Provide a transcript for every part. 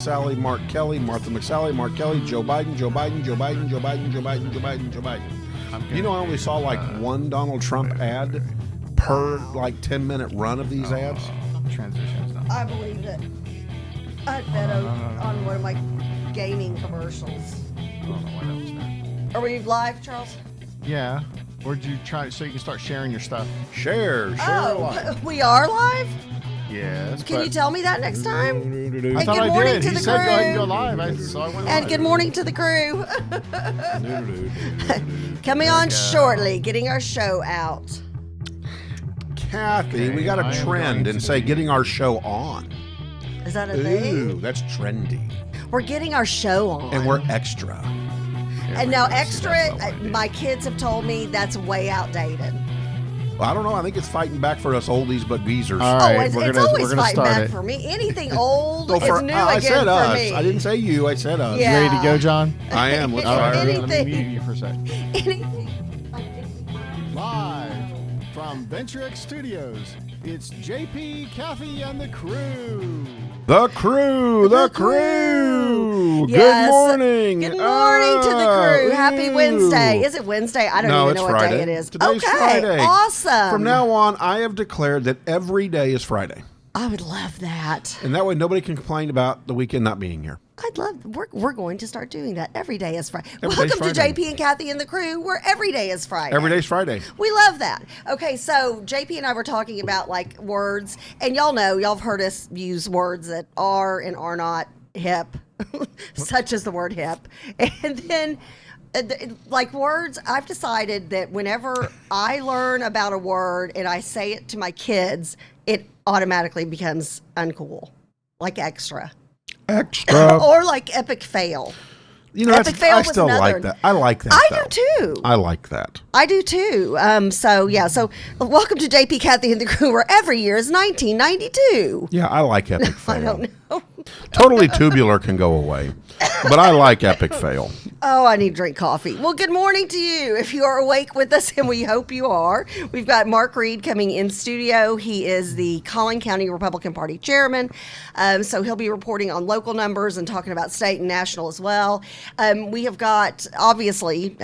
Sally, Mark Kelly, Martha McSally, Mark Kelly, Joe Biden, Joe Biden, Joe Biden, Joe Biden, Joe Biden, Joe Biden, Joe Biden. You know, I only saw like one Donald Trump ad per like 10-minute run of these ads. Transitions now. I believe it. I bet on one of my gaming commercials. I don't know why that was there. Are we live, Charles? Yeah. Or did you try so you can start sharing your stuff? Share live. We are live? Yes. Can you tell me that next time? I thought good I morning did. to He the said go ahead and crew. go live. So I went And live. good morning to the crew. Coming on shortly, getting our show out. Kathy, we Okay, got I a am trend going and to- say getting our show on. Is that a Ooh, thing? that's trendy. We're getting our show on. And we're extra. And now See, extra, that's not what I did. my kids have told me that's way outdated. Well, I don't know. I think it's fighting back for us oldies but geezers. All right, it's we're always gonna fighting start back it. for me. Anything old So is for, new I again said for us. me. I didn't say you. I said us. Yeah. You ready to go, John? I am. Let's All try right, it. let me Anything. mute you for a sec. Anything. Live from VentureX Studios, it's JP, Kathy, and the crew. The crew. Good Yes. morning. Good morning to the crew. Happy Ew. Wednesday. Is it Wednesday? I don't No, even it's know what Friday. day it is. Today's okay, Friday. awesome. From now on, I have declared that every day is Friday. I would love that. And that way nobody can complain about the weekend not being here. I'd love. We're going to start doing that. Every day is Friday. Every day's Welcome to Friday. JP and Kathy and the crew, where every day is Friday. Every day's Friday. We love that. Okay, so JP and I were talking about like words, and y'all have heard us use words that are and are not hip, such as the word hip. And then, like words, I've decided that whenever I learn about a word and I say it to my kids, it automatically becomes uncool, like extra. Extra. Or like epic fail. You know, Epic fail I was still another. like that. I like that. I though. do too. I like that. I do too. So welcome to JP, Kathy, and the crew, where every year is 1992. Yeah, I like epic fail. I don't know. Totally tubular can go away. But I like epic fail. Oh, I need to drink coffee. Well, good morning to you. If you are awake with us, and we hope you are, we've got Mark Reid coming in studio. He is the Collin County Republican Party chairman. So he'll be reporting on local numbers and talking about state and national as well. We have got, obviously,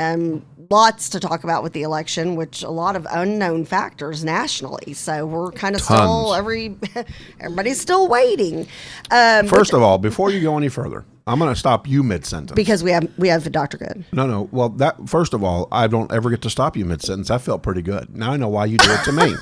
lots to talk about with the election, which a lot of unknown factors nationally. So we're kind of still, everybody's still waiting. First of all, before you go any further, I'm going to stop you mid-sentence. Because we have Dr. Good. No. Well, that first of all, I don't ever get to stop you mid-sentence. That felt pretty good. Now I know why you do it to me.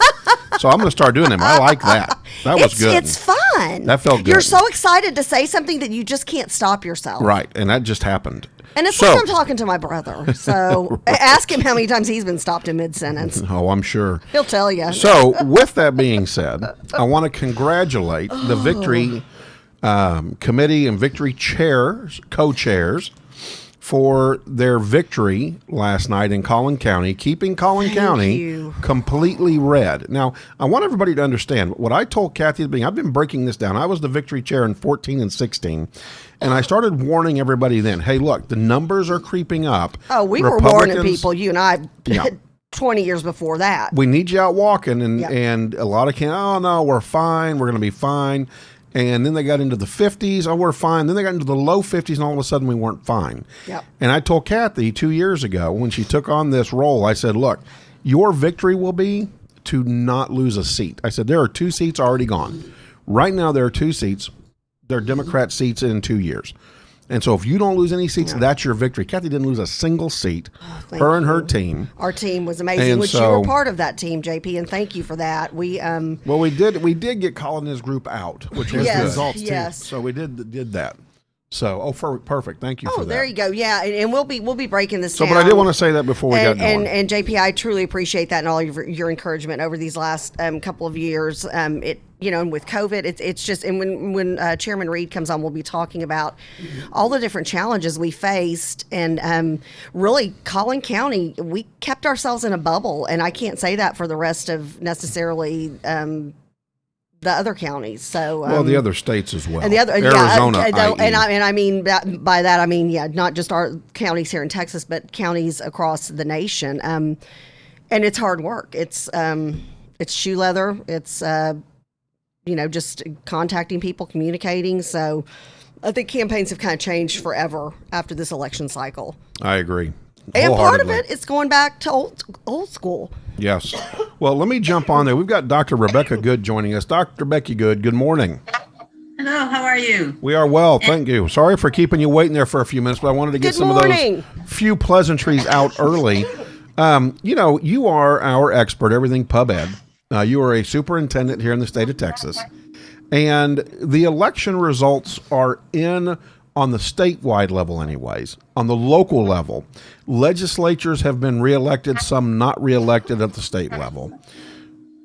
So I'm going to start doing them. I like that. That was good. It's fun. That felt good. You're so excited to say something that you just can't stop yourself. Right, and that just happened. And it's like I'm talking to my brother. So ask him how many times he's been stopped in mid-sentence. Oh, I'm sure. He'll tell you. So, with that being said, I want to congratulate the Victory Committee and Victory co-chairs, for their victory last night in Collin County, keeping Collin County you. completely red. Now, I want everybody to understand what I told Kathy at the beginning. I've been breaking this down. I was the Victory chair in 14 and 16, and I started warning everybody then, hey, look, the numbers are creeping up. Oh, we were warning Republicans- people, you and I, Yeah. 20 years before that. We need you out walking, and Yep. and a lot of oh no, we're fine, we're going to be fine. And then they got into the 50s, oh, we're fine. Then they got into the low 50s, and all of a sudden we weren't fine. Yep. And I told Kathy 2 years ago when she took on this role, I said, look, your victory will be to not lose a seat. I said, there are 2 seats already gone. Right now there are 2 seats. They're Democrat seats in 2 years. And so if you don't lose any seats, that's your victory. Kathy didn't lose a single seat. Her and her team. Our team was amazing, And which you so- were part of that team, JP, and thank you for that. Well, we did get Collin and his group out, which was Yes, good. results, too. yes. So we did that. So perfect. Thank you for Oh, that. there you go. Yeah, and we'll be breaking this So, down. but I did want to say that before we got going. And JP, I truly appreciate that and all your encouragement over these last couple of years. And with COVID, it's just, and when Chairman Reid comes on, we'll be talking about all the different challenges we faced, and really, Collin County, we kept ourselves in a bubble, and I can't say that for the rest of necessarily the other counties. So Well, the other states as well. and the other Arizona, yeah, i.e. and I mean by that I mean not just our counties here in Texas, but counties across the nation. And it's hard work. It's shoe leather. It's just contacting people, communicating. So I think campaigns have kind of changed forever after this election cycle. I agree. And part of Wholeheartedly. it is going back to old school. Yes. Well, let me jump on there. We've got Dr. Rebecca Good joining us. Dr. Becky Good, good morning. Hello, how are you? We are well, thank you. Sorry for keeping you waiting there for a few minutes, but I wanted to get Good some morning. of those few pleasantries out early. You are our expert, everything pub ed. You are a superintendent here in the state of Texas. And the election results are in on the statewide level anyways. On the local level, legislatures have been reelected, some not reelected at the state level.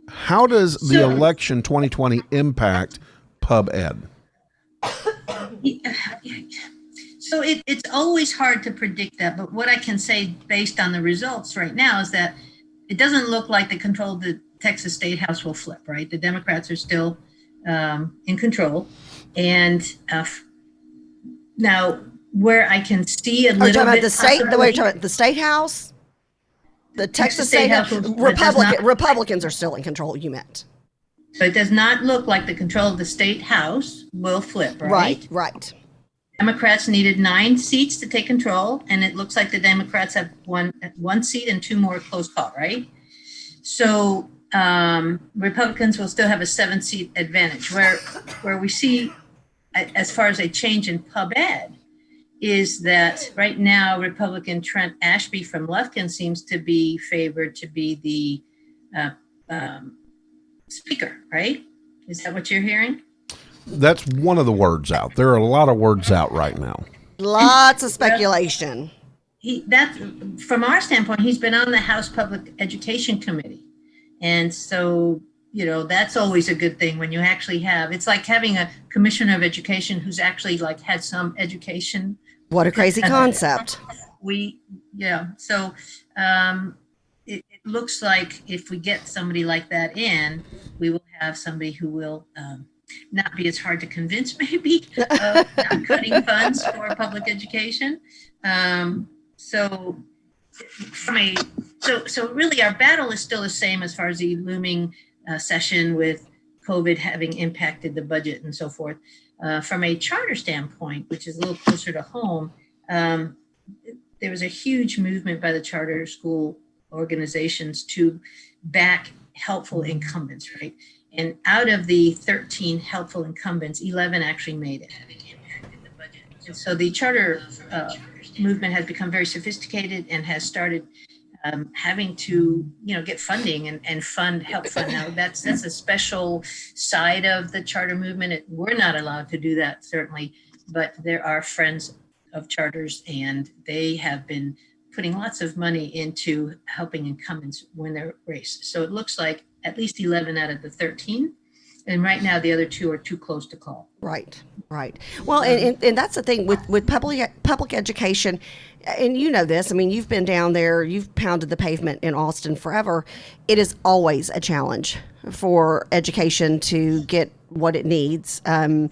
How does the election 2020 impact pub ed? So it's always hard to predict that, but what I can say based on the results right now is that it doesn't look like the control of the Texas State House will flip, right? The Democrats are still in control. And now where I can see a little bit... Are you talking about the state house? The Texas State House? Republicans are still in control, you meant. So it does not look like the control of the state house will flip, right? Right. Democrats needed 9 seats to take control, and it looks like the Democrats have one seat and 2 more close call, right? So Republicans will still have a 7-seat advantage. Where we see, as far as a change in pub ed, is that right now Republican Trent Ashby from Lufkin seems to be favored to be the speaker, right? Is that what you're hearing? That's one of the words out. There are a lot of words out right now. Lots of speculation. From our standpoint, he's been on the House Public Education Committee. And so, that's always a good thing when you actually have, it's like having a commissioner of education who's actually had some education. What a crazy concept. So it looks like if we get somebody like that in, we will have somebody who will not be as hard to convince, maybe, of not cutting funds for public education. So really our battle is still the same as far as the looming session with COVID having impacted the budget and so forth. From a charter standpoint, which is a little closer to home, there was a huge movement by the charter school organizations to back helpful incumbents, right? And out of the 13 helpful incumbents, 11 actually made it. And so the charter movement has become very sophisticated and has started having to, get funding and help fund. Now that's a special side of the charter movement. We're not allowed to do that, certainly, but there are friends of charters and they have been putting lots of money into helping incumbents win their race. So it looks like at least 11 out of the 13. And right now the other 2 are too close to call. Right. Well, and that's the thing with public education, and you know this, I mean, you've been down there, you've pounded the pavement in Austin forever. It is always a challenge for education to get what it needs. But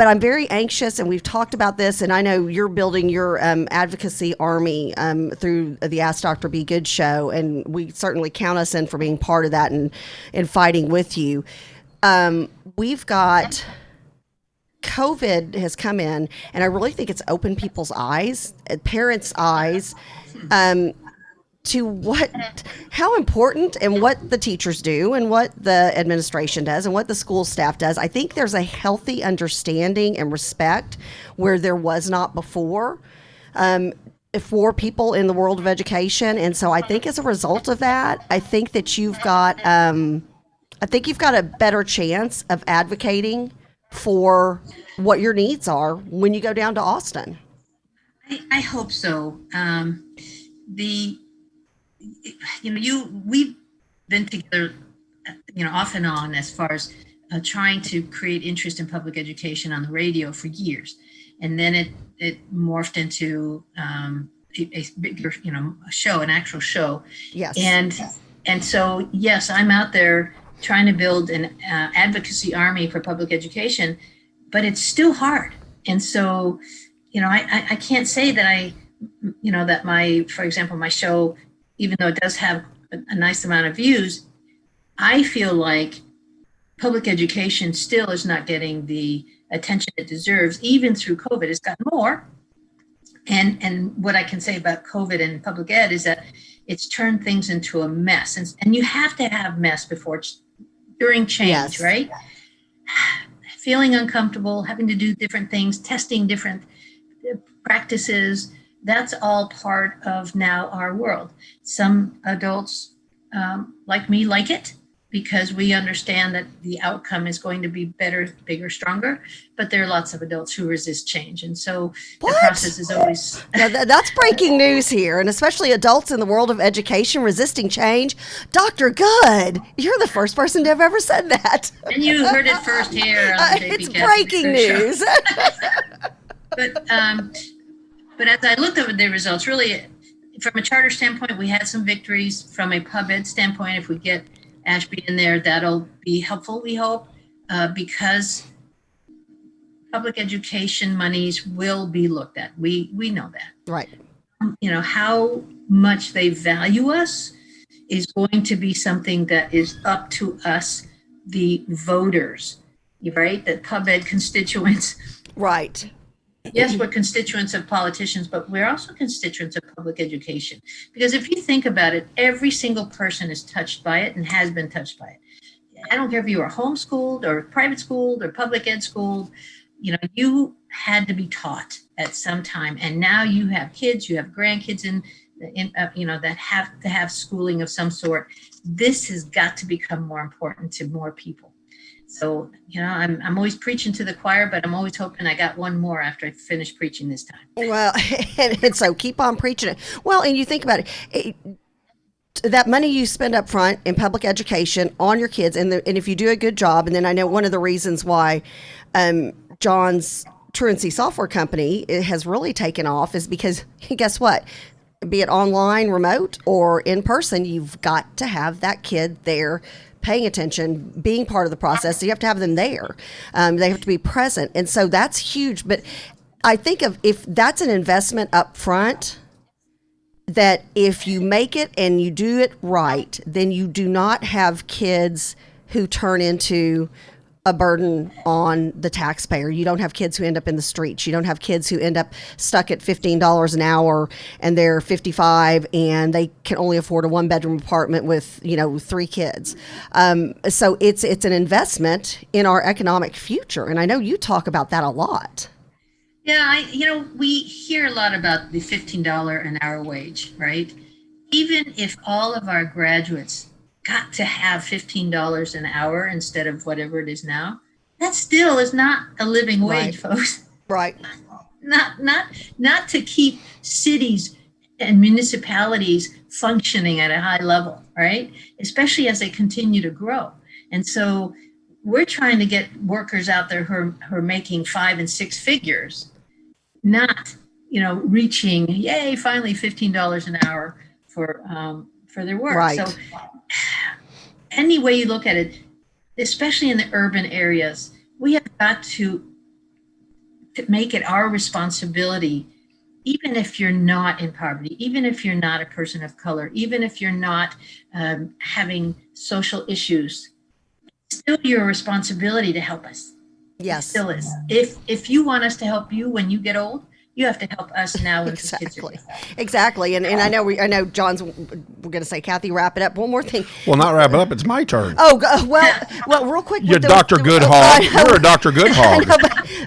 I'm very anxious, and we've talked about this, and I know you're building your advocacy army through the Ask Dr. Be Good show, and we certainly count us in for being part of that and fighting with you. We've got COVID has come in, and I really think it's opened people's eyes, parents' eyes, to how important and what the teachers do and what the administration does and what the school staff does. I think there's a healthy understanding and respect where there was not before for people in the world of education. And so I think as a result of that, I think that you've got a better chance of advocating for what your needs are when you go down to Austin. I hope so. We've been together, off and on as far as trying to create interest in public education on the radio for years. And then it morphed into a bigger, a show, an actual show. Yes. And so, yes, I'm out there trying to build an advocacy army for public education, but it's still hard. And so, I can't say that for example, my show, even though it does have a nice amount of views, I feel like public education still is not getting the attention it deserves, even through COVID. It's gotten more. And what I can say about COVID and public ed is that it's turned things into a mess. And you have to have mess during change, Yes. right? Feeling uncomfortable, having to do different things, testing different practices. That's all part of now our world. Some adults like me like it because we understand that the outcome is going to be better, bigger, stronger. But there are lots of adults who resist change. And so the process is always... Now, that's breaking news here, and especially adults in the world of education resisting change. Dr. Good, you're the first person to have ever said that. And you heard it first here on the It's JP breaking news. But as I looked over the results, really, from a charter standpoint, we had some victories. From a pub ed standpoint, if we get Ashby in there, that'll be helpful, we hope, because public education monies will be looked at. We know that. Right. How much they value us is going to be something that is up to us, the voters, right? The pub ed constituents. Right. Yes, we're constituents of politicians, but we're also constituents of public education. Because if you think about it, every single person is touched by it and has been touched by it. I don't care if you were homeschooled or private schooled or public ed schooled, you had to be taught at some time. And now you have kids, you have grandkids that have to have schooling of some sort. This has got to become more important to more people. So, I'm always preaching to the choir, but I'm always hoping I got one more after I finish preaching this time. Well, and so keep on preaching it. Well, and you think about it, that money you spend up front in public education on your kids, and if you do a good job, and then I know one of the reasons why John's Truancy Software Company has really taken off is because, guess what? Be it online, remote, or in person, you've got to have that kid there paying attention, being part of the process. So you have to have them there. They have to be present. And so that's huge. But I think if that's an investment up front, that if you make it and you do it right, then you do not have kids who turn into a burden on the taxpayer. You don't have kids who end up in the streets. You don't have kids who end up stuck at $15 an hour and they're 55 and they can only afford a 1-bedroom apartment with 3 kids. So it's an investment in our economic future, and I know you talk about that a lot. Yeah, we hear a lot about the $15 an hour wage, right? Even if all of our graduates got to have $15 an hour instead of whatever it is now, that still is not a living wage, folks. Right. Not to keep cities and municipalities functioning at a high level, right? Especially as they continue to grow. And so we're trying to get workers out there who are making 5 and 6 figures, not, reaching, yay, finally $15 an hour for their work. Right. So any way you look at it, especially in the urban areas, we have got to make it our responsibility, even if you're not in poverty, even if you're not a person of color, even if you're not having social issues, it's still your responsibility to help us. Yes. It still is. If you want us to help you when you get old, you have to help us now. Exactly. And I know John's, we're going to say, Kathy, wrap it up. One more thing. Well, not wrap it up. It's my turn. Oh, well, real quick. You're Dr. Good Hog. You're a Dr. Good Hog.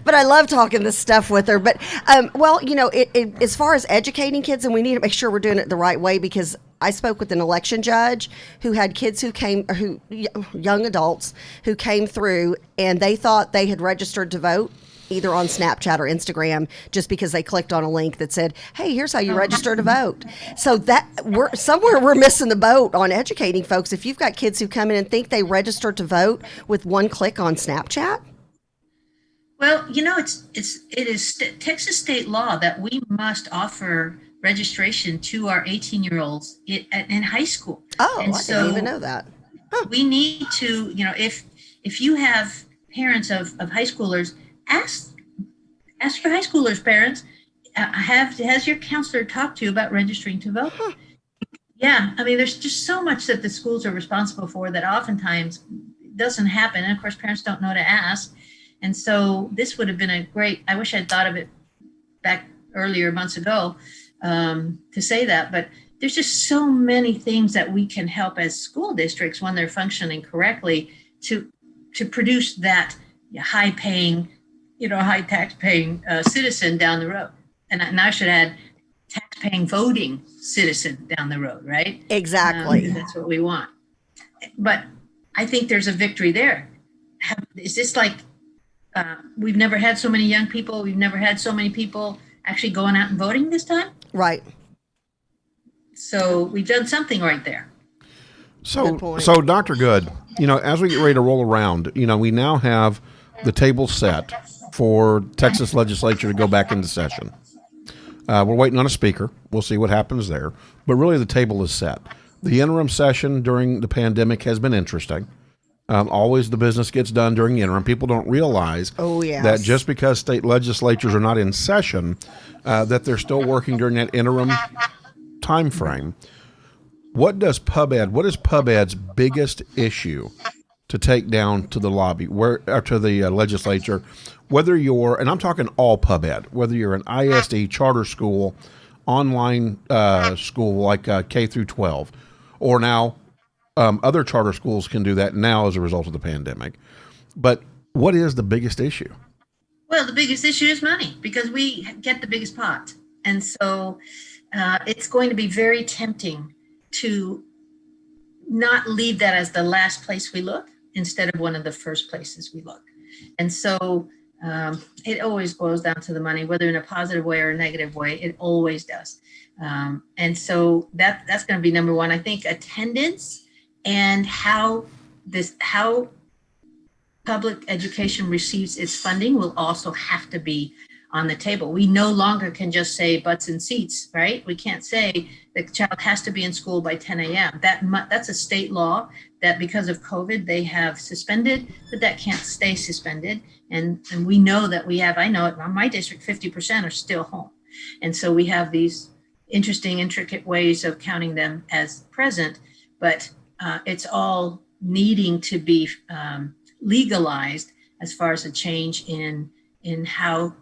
But I love talking this stuff with her. But, as far as educating kids, and we need to make sure we're doing it the right way, because I spoke with an election judge who had kids young adults who came through and they thought they had registered to vote either on Snapchat or Instagram just because they clicked on a link that said, hey, here's how you register to vote. So that we're missing the boat on educating folks. If you've got kids who come in and think they registered to vote with one click on Snapchat. Well, it is Texas state law that we must offer registration to our 18-year-olds in high school. Oh, and I didn't even know that. Huh. We need to, if you have parents of high schoolers, ask your high schoolers' parents, has your counselor talked to you about registering to vote? Huh. Yeah, there's just so much that the schools are responsible for that oftentimes doesn't happen. And of course, parents don't know to ask. And so this would have been a great, I wish I'd thought of it back earlier months ago to say that, but there's just so many things that we can help as school districts when they're functioning correctly to produce that high paying, high tax paying citizen down the road. And I should add tax paying voting citizen down the road, right? Exactly. That's what we want. But I think there's a victory there. Is this like, we've never had so many young people, we've never had so many people actually going out and voting this time? Right. So we've done something right there. So Dr. Good, as we get ready to roll around, we now have the table set for Texas legislature to go back into session. We're waiting on a speaker. We'll see what happens there. But really the table is set. The interim session during the pandemic has been interesting. Always the business gets done during the interim. People don't realize that just because state legislatures are not in session, that they're still working during that interim time frame. What is PubEd's biggest issue to take down to the lobby, to the legislature, whether you're, and I'm talking all PubEd, whether you're an ISD charter school, online school like K through 12, or now other charter schools can do that now as a result of the pandemic. But what is the biggest issue? Well, the biggest issue is money, because we get the biggest pot. And so it's going to be very tempting to not leave that as the last place we look instead of one of the first places we look. And so it always boils down to the money, whether in a positive way or a negative way, it always does. And so that's going to be number one. I think attendance and how public education receives its funding will also have to be on the table. We no longer can just say butts and seats, right? We can't say the child has to be in school by 10 a.m. That's a state law that because of COVID, they have suspended, but that can't stay suspended. And we know that I know it, in my district, 50% are still home. And so we have these interesting, intricate ways of counting them as present, but it's all needing to be legalized as far as a change in how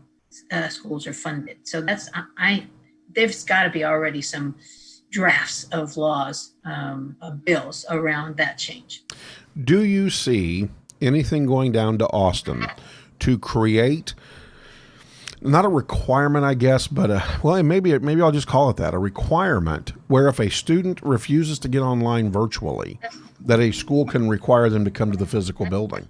schools are funded. So there's got to be already some drafts of laws, of bills around that change. Do you see anything going down to Austin to create, not a requirement, I guess, but maybe I'll just call it that, a requirement where if a student refuses to get online virtually, that a school can require them to come to the physical building?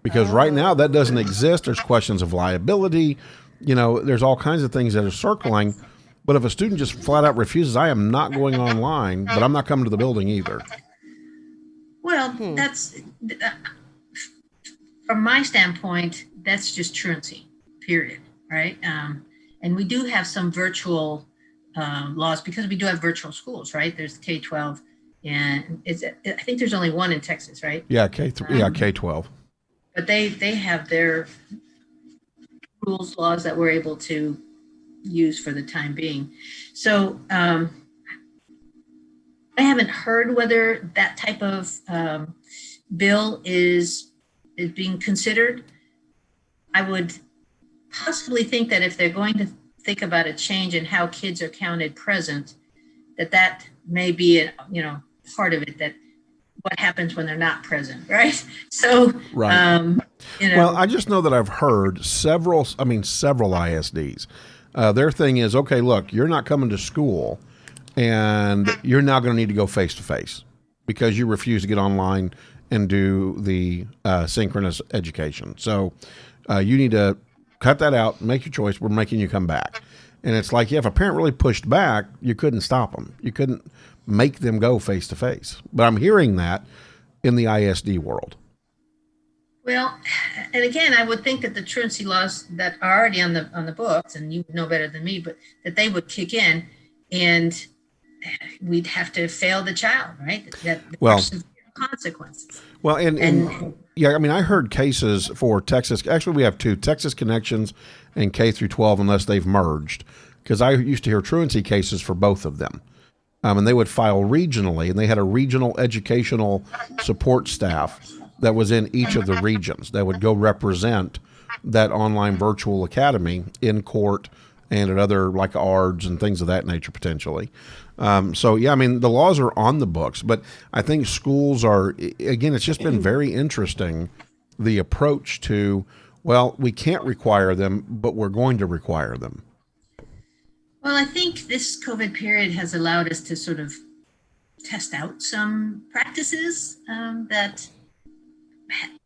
Because right now that doesn't exist. There's questions of liability. There's all kinds of things that are circling. But if a student just flat out refuses, I am not going online, but I'm not coming to the building either. Well, that's, from my standpoint, that's just truancy, period, right? And we do have some virtual laws because we do have virtual schools, right? There's K-12, and I think there's only one in Texas, right? Yeah, K-12. But they have their rules, laws that we're able to use for the time being. So I haven't heard whether that type of bill is being considered. I would possibly think that if they're going to think about a change in how kids are counted present, that may be part of it, that what happens when they're not present, right? So, right. Well, I just know that I've heard several ISDs. Their thing is, okay, look, you're not coming to school and you're now going to need to go face to face because you refuse to get online and do the synchronous education. So you need to cut that out, make your choice. We're making you come back. And it's like, if a parent really pushed back, you couldn't stop them. You couldn't make them go face to face. But I'm hearing that in the ISD world. Well, and again, I would think that the truancy laws that are already on the books, and you know better than me, but that they would kick in, and we'd have to fail the child, right? That consequences. Well, and yeah, I heard cases for Texas. Actually, we have two: Texas Connections and K through 12, unless they've merged. Because I used to hear truancy cases for both of them. And they would file regionally, and they had a regional educational support staff that was in each of the regions that would go represent that online virtual academy in court and at other like ARDs and things of that nature potentially. So yeah, I mean the laws are on the books, but I think schools are, again, it's just been very interesting, the approach to, well, we can't require them, but we're going to require them. Well, I think this COVID period has allowed us to sort of test out some practices that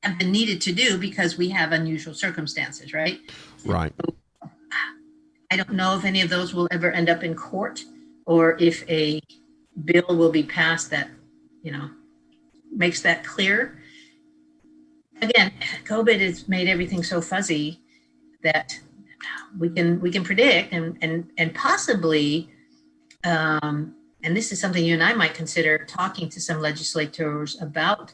have been needed to do because we have unusual circumstances, right? Right. I don't know if any of those will ever end up in court or if a bill will be passed that, makes that clear. Again, COVID has made everything so fuzzy that we can predict and possibly, and this is something you and I might consider, talking to some legislators about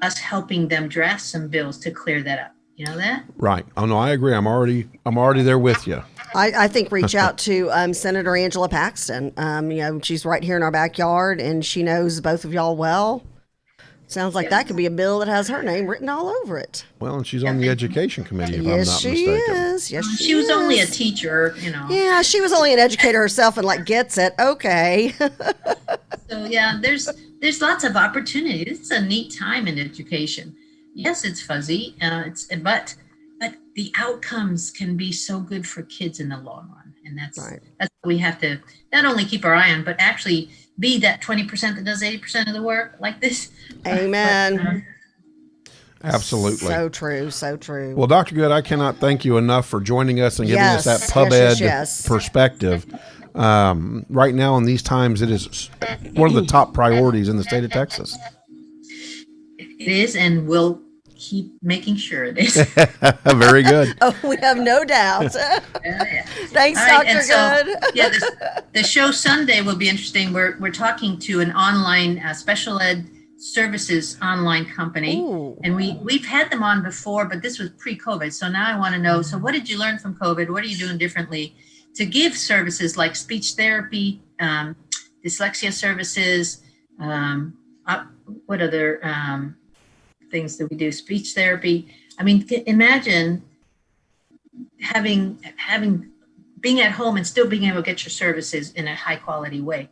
us helping them draft some bills to clear that up. You know that? Right. Oh no, I agree. I'm already there with you. I think reach out to Senator Angela Paxton. She's right here in our backyard, and she knows both of y'all well. Sounds like that could be a bill that has her name written all over it. Well, and she's on the education committee, if I'm not Yes, she mistaken. is. Yes, she was only a is. teacher, Yeah, she was only an educator herself and gets it. Okay. So yeah, there's lots of opportunities. It's a neat time in education. Yes, it's fuzzy. But the outcomes can be so good for kids in the long run, and that's Right. what we have to not only keep our eye on, but actually be that 20% that does 80% of the work, like this. Amen. Absolutely. So true. So true. Well, Dr. Good, I cannot thank you enough for joining us and giving us that Yes, pub yes, ed yes. perspective. Right now, in these times, it is one of the top priorities in the state of Texas. It is, and we'll keep making sure it is. Very good. Oh, we have no doubt. Yeah. Thanks, All right, Dr. and so, Good. yeah, the show Sunday will be interesting. We're talking to an online special ed services online company, Ooh. and we've had them on before, but this was pre-COVID. So now I want to know. So what did you learn from COVID? What are you doing differently to give services like speech therapy, dyslexia services? What other things do we do? Speech therapy. I mean, imagine being at home and still being able to get your services in a high quality way.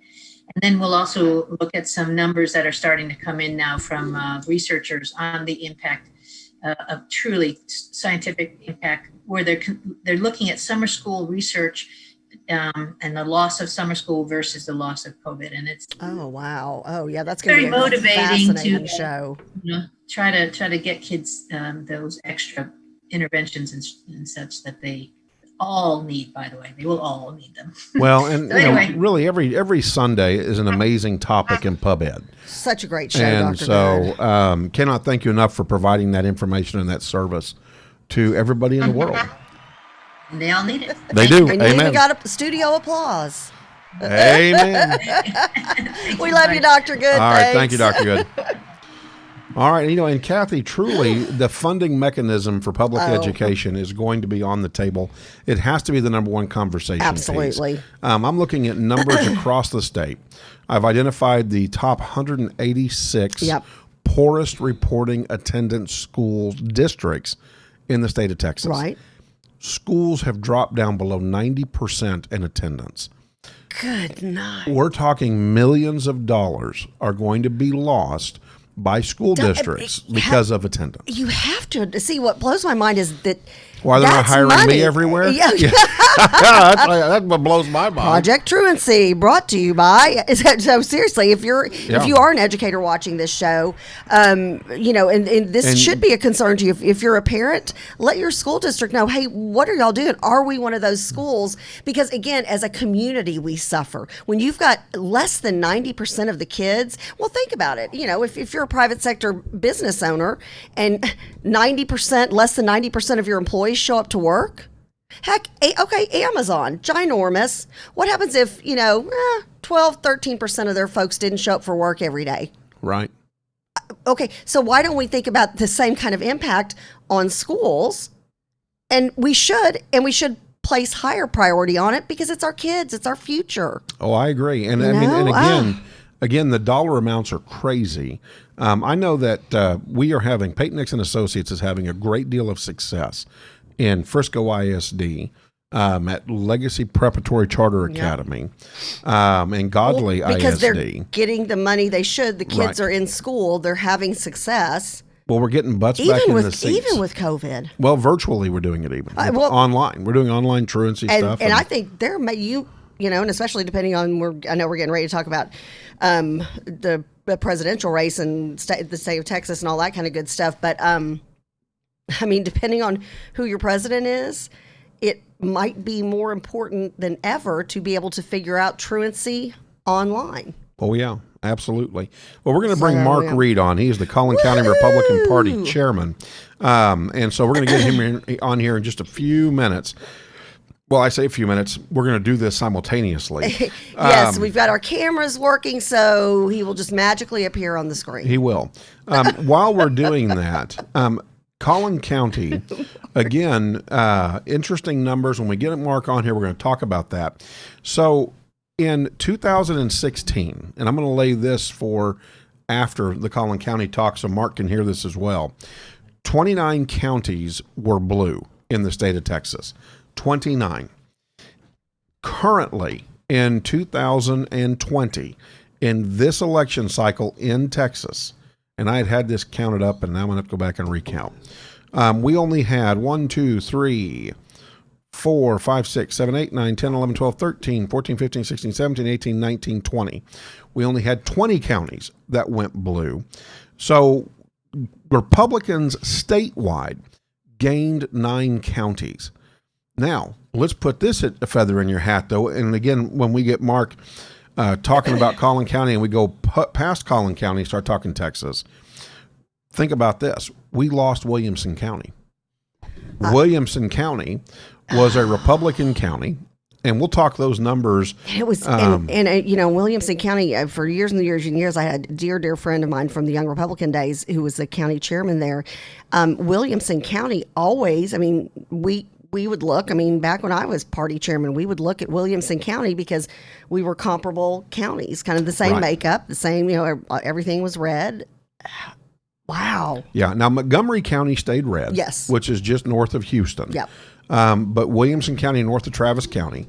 And then we'll also look at some numbers that are starting to come in now from researchers on the impact of truly scientific impact, where they're looking at summer school research and the loss of summer school versus the loss of COVID. And it's Oh, wow. Oh, yeah. That's going to be very a motivating fascinating to show. try to get kids those extra interventions and such that they all need. By the way, they will all need them. Well, and So anyway. really, every Sunday is an amazing topic in pub ed. Such a great show, And Dr. so Good. cannot thank you enough for providing that information and that service to everybody in the world. And they all need it. They do. And you even Amen. got a studio applause. Amen. We love you, Dr. Good. All right. Thanks. Thank you, Dr. Good. All right. And Kathy, truly, the funding mechanism for public Oh. education is going to be on the table. It has to be the number one conversation piece. Absolutely. I'm looking at numbers across the state. I've identified the top 186 Yep. poorest reporting attendance school districts in the state of Texas. Right. Schools have dropped down below 90% in attendance. Good night. We're talking millions of dollars are going to be lost by school districts because of attendance. You have to see. What blows my mind is that Why they're not that's hiring money. me everywhere? Yeah. That's what blows my mind. Project Truancy, brought to you by. So seriously, if you are an educator watching this show, and this should be a concern to you. If you're a parent, let your school district know. Hey, what are y'all doing? Are we one of those schools? Because again, as a community, we suffer when you've got less than 90% of the kids. Well, think about it. If you're a private sector business owner and 90%, less than 90% of your employees show up to work. Heck, okay, Amazon, ginormous. What happens if, 12, 13% of their folks didn't show up for work every day? Right. Okay, so why don't we think about the same kind of impact on schools? And we should place higher priority on it because it's our kids, it's our future. Oh, I agree. And again, the dollar amounts are crazy. I know that Peyton Nixon Associates is having a great deal of success in Frisco ISD, at Legacy Preparatory Charter Academy, and Godly because ISD. they're getting the money they should. The kids are in school. They're having success. Well, we're getting butts back in the seats. Even with COVID. Well, virtually we're doing it even. Online. We're doing online truancy stuff. And I think there may and especially depending on I know we're getting ready to talk about the presidential race and the state of Texas and all that kind of good stuff. But depending on who your president is, it might be more important than ever to be able to figure out truancy online. Oh, yeah, absolutely. Well, we're going to bring Mark Reid on. He is the Collin County Republican Party chairman. And so we're going to get him on here in just a few minutes. Well, I say a few minutes. We're going to do this simultaneously. Yes, we've got our cameras working, so he will just magically appear on the screen. He will. While we're doing that, Collin County, again, interesting numbers. When we get Mark on here, we're going to talk about that. So in 2016, and I'm going to lay this for after the Collin County talk so Mark can hear this as well, 29 counties were blue in the state of Texas. 29. Currently, in 2020, in this election cycle in Texas, and I had this counted up, and now I'm going to have to go back and recount. We only had 1, 2, 3, 4, 5, 6, 7, 8, 9, 10, 11, 12, 13, 14, 15, 16, 17, 18, 19, 20. We only had 20 counties that went blue. So Republicans statewide gained 9 counties. Now, let's put this a feather in your hat, though. And again, when we get Mark talking about Collin County and we go past Collin County, start talking Texas, think about this. We lost Williamson County. Williamson County was a Republican county, and we'll talk those numbers. It was, Williamson County, for years and years and years, I had a dear friend of mine from the Young Republican days who was the county chairman there. Williamson County always, we would look, back when I was party chairman, we would look at Williamson County because we were comparable counties, kind of the same makeup, the same, everything was red. Wow. Yeah. Now, Montgomery County stayed red. Yes. Which is just north of Houston. Yep. But Williamson County, north of Travis County,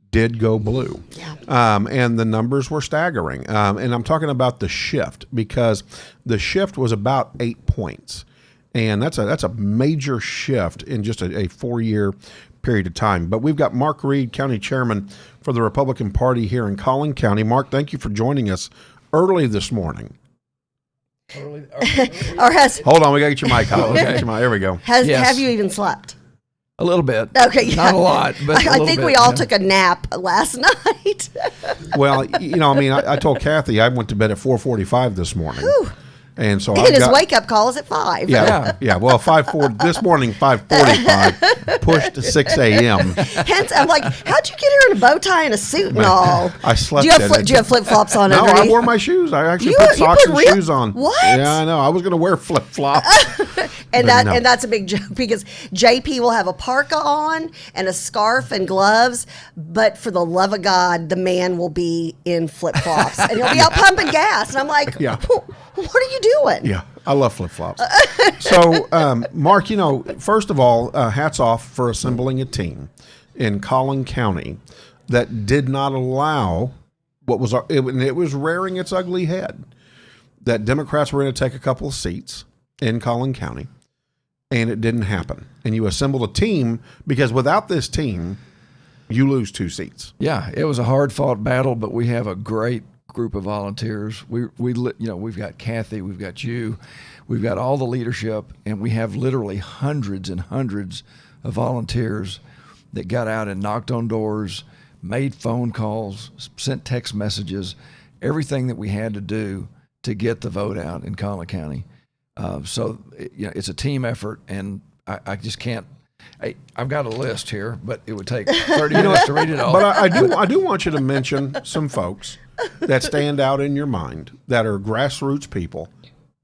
did go blue. Yeah. And the numbers were staggering. And I'm talking about the shift because the shift was about 8 points. And that's a major shift in just a 4-year period of time. But we've got Mark Reid, county chairman for the Republican Party here in Collin County. Mark, thank you for joining us early this morning. Hold on, we got to get your mic out. Okay. There we go. Have you even slept? A little bit. Okay, yeah. Not a lot, but I think we all took a nap last night. Well, I told Kathy I went to bed at 4:45 this morning. Whew. And so his wake-up call is at 5. Yeah. Well, 5:40 this morning, 5:45, pushed to 6 a.m. Hence, I'm like, how'd you get here in a bow tie and a suit and all? I slept. Do you have flip-flops on? No, underneath? I wore my shoes. I actually put socks and shoes on. What? Yeah, I know. I was going to wear flip-flops. And that's a big joke because JP will have a parka on and a scarf and gloves, but for the love of God, the man will be in flip-flops and he'll be out pumping gas. And I'm like, what are you doing? Yeah, I love flip-flops. So, Mark, first of all, hats off for assembling a team in Collin County that did not allow it was rearing its ugly head that Democrats were going to take a couple of seats in Collin County, and it didn't happen. And you assembled a team because without this team, you lose 2 seats. Yeah, it was a hard-fought battle, but we have a great group of volunteers. We've got Kathy, we've got you, we've got all the leadership, and we have literally hundreds and hundreds of volunteers that got out and knocked on doors, made phone calls, sent text messages, everything that we had to do to get the vote out in Collin County. So it's a team effort, and I just can't. I've got a list here, but it would take 30 minutes to read it all. But I do want you to mention some folks that stand out in your mind that are grassroots people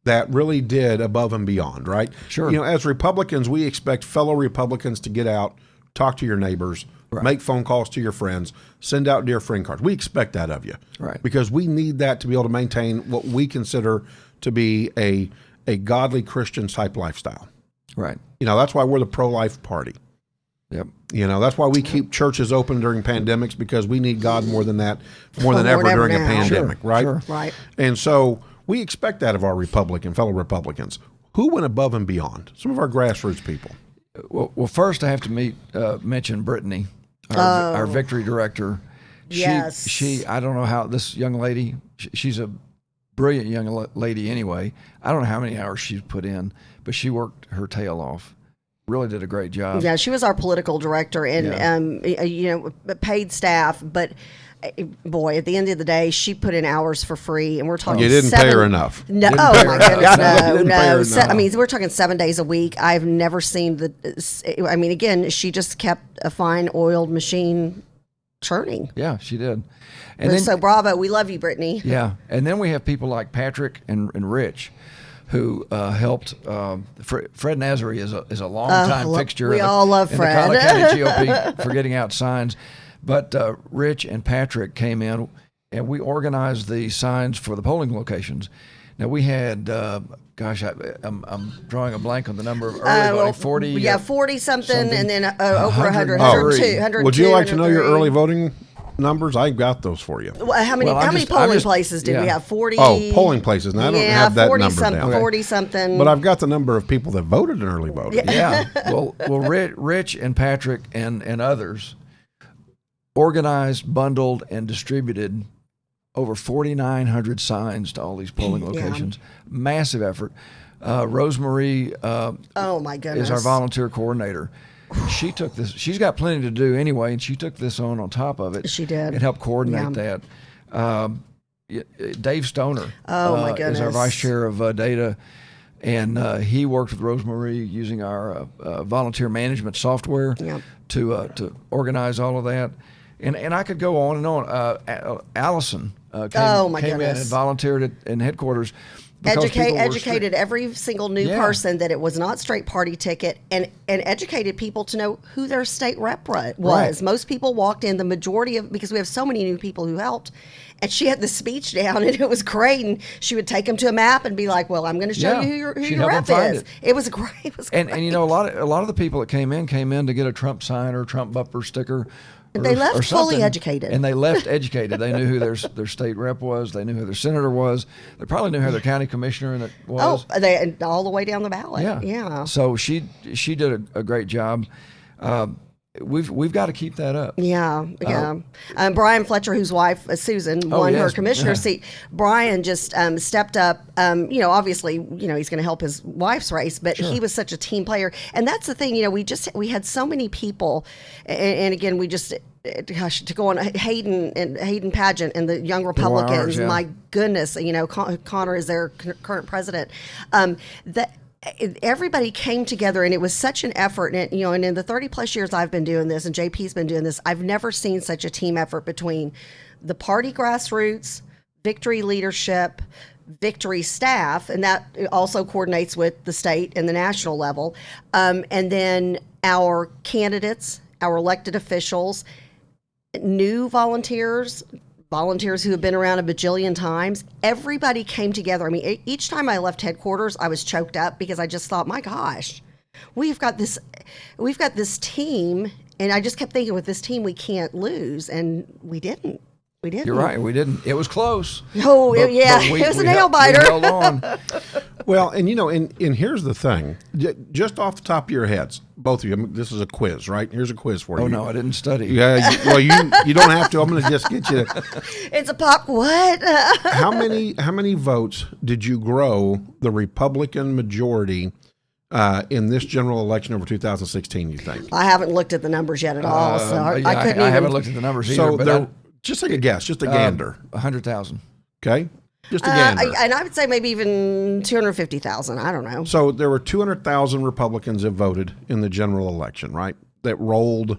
that really did above and beyond, right? Sure. As Republicans, we expect fellow Republicans to get out, talk to your neighbors, make phone calls to your friends, send out dear friend cards. We expect that of you. Right. Because we need that to be able to maintain what we consider to be a godly Christian type lifestyle. Right. That's why we're the pro-life party. Yep. You know, that's why we keep churches open during pandemics, because we need God more than that, more than ever during a now. pandemic, right? Sure. Right. And so we expect that of our fellow Republicans. Who went above and beyond? Some of our grassroots people. Well, first I have to mention Brittany, our victory director. Yes. She I don't know how this young lady. She's a brilliant young lady anyway. I don't know how many hours she's put in, but she worked her tail off. Really did a great job. Yeah, she was our political director and, paid staff. But boy, at the end of the day, she put in hours for free. And we're talking You didn't pay her enough. No, Didn't oh pay my her goodness, enough. no, Didn't pay her no. enough. I mean, we're talking 7 days a week. I've never seen again, she just kept a fine oiled machine churning. Yeah, she did. So bravo, we love you, Brittany. Yeah, and then we have people like Patrick and Rich, who helped. Fred Nazary is a longtime fixture. we all love in Fred. the Collin County GOP for getting out signs. But Rich and Patrick came in, and we organized the signs for the polling locations. Now we had, I'm drawing a blank on the number of early voting. 40. Yeah, 40 something, and then over 100, 103. 102. Would you like to know your 103. early voting numbers? I got those for you. Well, how many I'm polling just- places did we yeah. have? 40. Oh, polling places. Now, I don't have that 40 number something, down. 40 something. But I've got the number of people that voted in early voting. Yeah. Well, Rich and Patrick and others organized, bundled, and distributed over 4,900 signs to all these polling locations. Massive effort. Rosemary oh my goodness, is our volunteer coordinator. She took this. She's got plenty to do anyway, and she took this on top of it. She did. And helped coordinate that. Dave Stoner my is our goodness. vice chair of data, and he worked with Rosemary using our volunteer management software Yep. to organize all of that. And I could go on and on. Allison Oh, came my in goodness. and volunteered in headquarters. because people were educated every single new Yeah. person that it was not straight party ticket, and educated people to know who their state rep was. Right. Most people walked in, the majority of, because we have so many new people who helped, and she had the speech down, and it was great. And she would take them to a map and be like, "Well, I'm going to show Yeah. you who She'd your help rep them find is." it. It was great. It was great. And a lot of the people that came in to get a Trump sign or Trump bumper sticker. And they left or fully something. educated. And they left educated. They knew who their state rep was. They knew who their senator was. They probably knew who their county commissioner was. They all the way down the ballot. Yeah. So she did a great job. We've got to keep that up. Yeah. Brian Fletcher, whose wife Susan won her yes. commissioner Yeah. seat. Brian just stepped up. Obviously, he's going to help his wife's race, but he was such a team player, and that's the thing. We had so many people, and again, we just. Gosh, to go on Hayden Pageant and the Young Republicans. yeah. My goodness, Connor is their current president. That. Everybody came together, and it was such an effort. And and in the 30 plus years I've been doing this, and JP's been doing this, I've never seen such a team effort between the party grassroots, victory leadership, victory staff, and that also coordinates with the state and the national level, and then our candidates, our elected officials, new volunteers who have been around a bajillion times. Everybody came together. I mean, each time I left headquarters, I was choked up because I just thought, my gosh, we've got this team, and I just kept thinking, with this team, we can't lose, and we didn't. You're right. We didn't. It was close. Oh, yeah. It was a nail biter. We held on. Well, and and here's the thing. Just off the top of your heads, both of you, this is a quiz, right? Here's a quiz for you. Oh no, I didn't study. Yeah, you don't have to. I'm going to just get you. It's a pop. What? How many votes did you grow the Republican majority in this general election over 2016, you think? I haven't looked at the numbers yet at all, so I couldn't even. I haven't looked at the numbers either. So But just take a guess, just a gander. 100,000. Okay? Just a gander. And I would say maybe even 250,000. I don't know. So there were 200,000 Republicans that voted in the general election, right? That rolled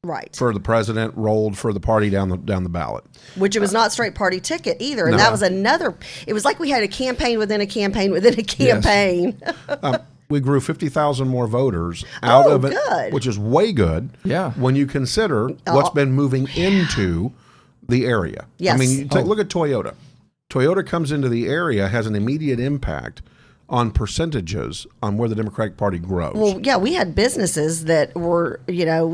Right. for the president, rolled for the party down the ballot. Which it was not straight party ticket either. And No. that was another. It was like we had a campaign within a campaign within a campaign. We grew 50,000 more voters out of it, good. which is way good. Yeah. When you consider what's been moving into the area. Yes. I mean, look at Toyota. Toyota comes into the area, has an immediate impact on percentages on where the Democratic Party grows. Well, yeah, we had businesses that were,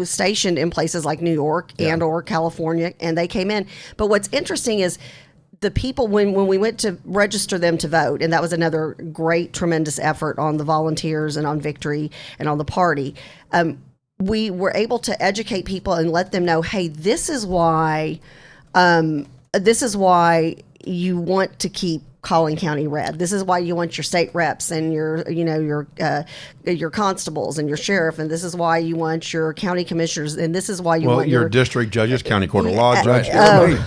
stationed in places like New York and or California, and they came in. But what's interesting is the people, when we went to register them to vote, and that was another great, tremendous effort on the volunteers and on Victory and on the party, we were able to educate people and let them know, hey, this is why you want to keep Collin County red. This is why you want your state reps and your constables and your sheriff, and this is why you want your county commissioners, and this is why you want your district judges, county court of law judge,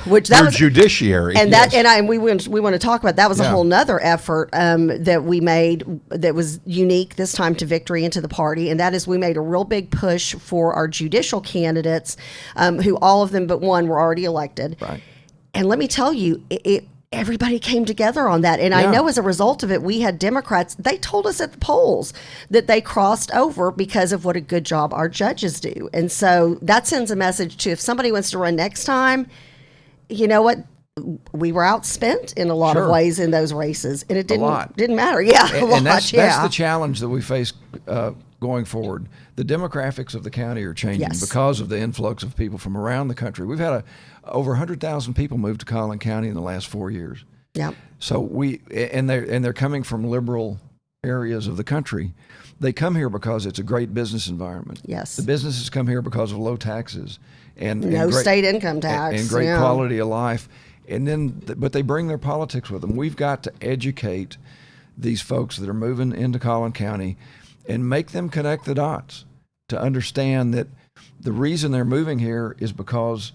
which that your was judiciary, and that and we want to talk about that was a whole nother effort that we made that was unique this time to Victory and to the party, and that is we made a real big push for our judicial candidates, who all of them but one were already elected. Right. And let me tell you, everybody came together on that. And I know as a result of it, we had Democrats, they told us at the polls that they crossed over because of what a good job our judges do. And so that sends a message to, if somebody wants to run next time, you know what? We were outspent in a lot of ways in those races. And it didn't matter. Yeah, and that's the challenge that we face going forward. The demographics of the county are changing because of the influx of people from around the country. We've had over 100,000 people move to Collin County in the last 4 years. Yeah. So they're coming from liberal areas of the country. They come here because it's a great business environment. Yes. The businesses come here because of low taxes and great, state income tax and great quality of life. And then, but they bring their politics with them. We've got to educate these folks that are moving into Collin County and make them connect the dots to understand that the reason they're moving here is because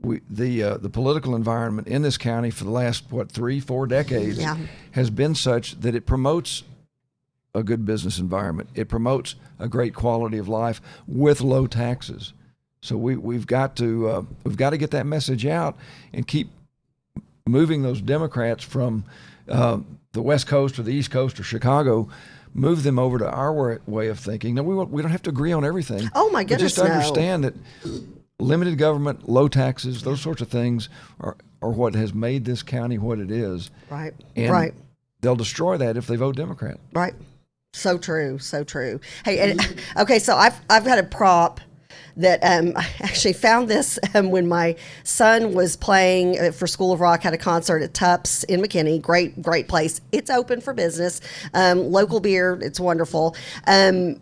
the political environment in this county for the last 3-4 decades has been such that it promotes a good business environment. It promotes a great quality of life with low taxes. So we've got to get that message out and keep moving those Democrats from the West Coast or the East Coast or Chicago. Move them over to our way of thinking. Now we don't have to agree on everything. Oh my goodness, but just understand that limited government, low taxes, those sorts of things are what has made this county what it is. Right. And they'll destroy that if they vote Democrat. Right. So true. So true. Hey, and, okay, so I've got a prop that I actually found this when my son was playing for School of Rock, had a concert at Tupps in McKinney. Great place. It's open for business. Local beer. It's wonderful. My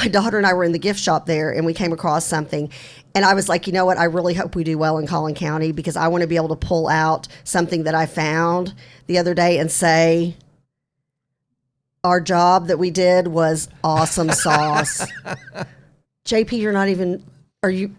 daughter and I were in the gift shop there, and we came across something. And I was like, you know what? I really hope we do well in Collin County, because I want to be able to pull out something that I found the other day and say, our job that we did was awesome sauce. JP, you're not even, are you?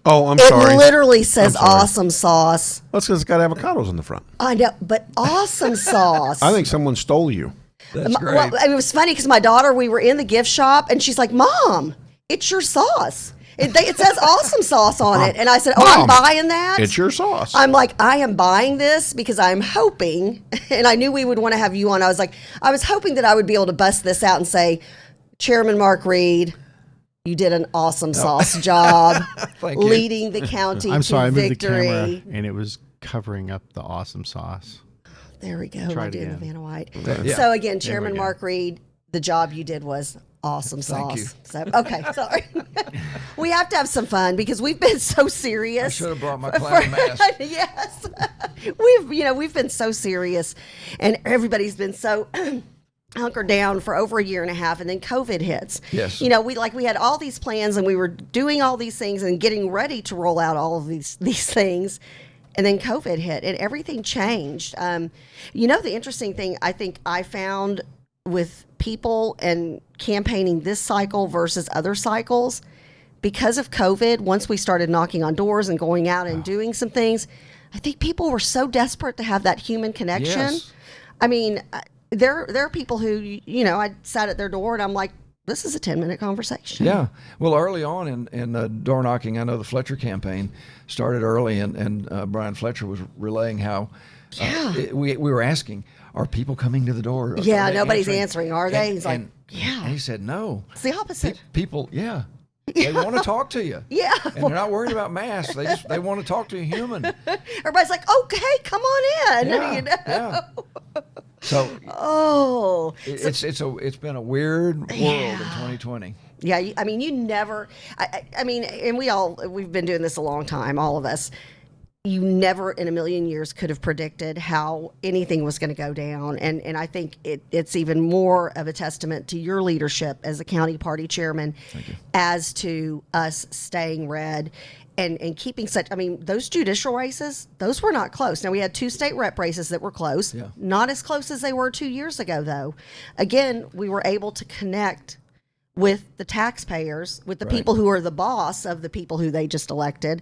Oh, I'm sorry. It literally says awesome sauce. That's because it's got avocados in the front. I know, but awesome sauce. I think someone stole you. That's great. Well, it was funny because my daughter, we were in the gift shop, and she's like, Mom, it's your sauce. It says awesome sauce on it. And I said, Mom, I'm buying that. It's your sauce. I'm like, I am buying this because I'm hoping, and I knew we would want to have you on. I was hoping that I would be able to bust this out and say, Chairman Mark Reid, you did an awesome sauce job leading the county I'm sorry, I moved the victory. camera and it was covering up the awesome sauce. There we go. Try I it did the again. Vanna White. Yeah. So again, we Chairman go. Mark Reid, the job you did was awesome Thank sauce. So okay, sorry. We have to have some fun because we've been so serious. I should have brought my clown mask. Yes, we've been so serious, and everybody's been so hunkered down for over a year and a half, and then COVID hits. Yes. We had all these plans, and we were doing all these things and getting ready to roll out all of these things. And then COVID hit, and everything changed. The interesting thing I think I found with people and campaigning this cycle versus other cycles, because of COVID, once we started knocking on doors and going out and doing some things, I think people were so desperate to have that human connection. Yes. I mean, there are people who, I sat at their door and I'm like, this is a 10-minute conversation. Yeah. Well, early on in door knocking, I know the Fletcher campaign started early, and Brian Fletcher was relaying how we were asking, are people coming to the door? Yeah, Are they nobody's answering, are they? He's like, yeah. And he said, no. It's the opposite. People, they want to talk to you. Yeah. And they're not worried about masks. They want to talk to a human. Everybody's like, okay, come on in. Yeah. So Oh, it's been a weird world in 2020. yeah. I mean, you never. I mean, and we've been doing this a long time, all of us. You never in a million years could have predicted how anything was going to go down. And I think it's even more of a testament to your leadership as the county party chairman as to us staying red and keeping such, I mean, those judicial races, those were not close. Now, we had 2 state rep races that were close, not as close as they were 2 years ago, though. Again, we were able to connect with the taxpayers, with the people who are the boss of the people who they just elected,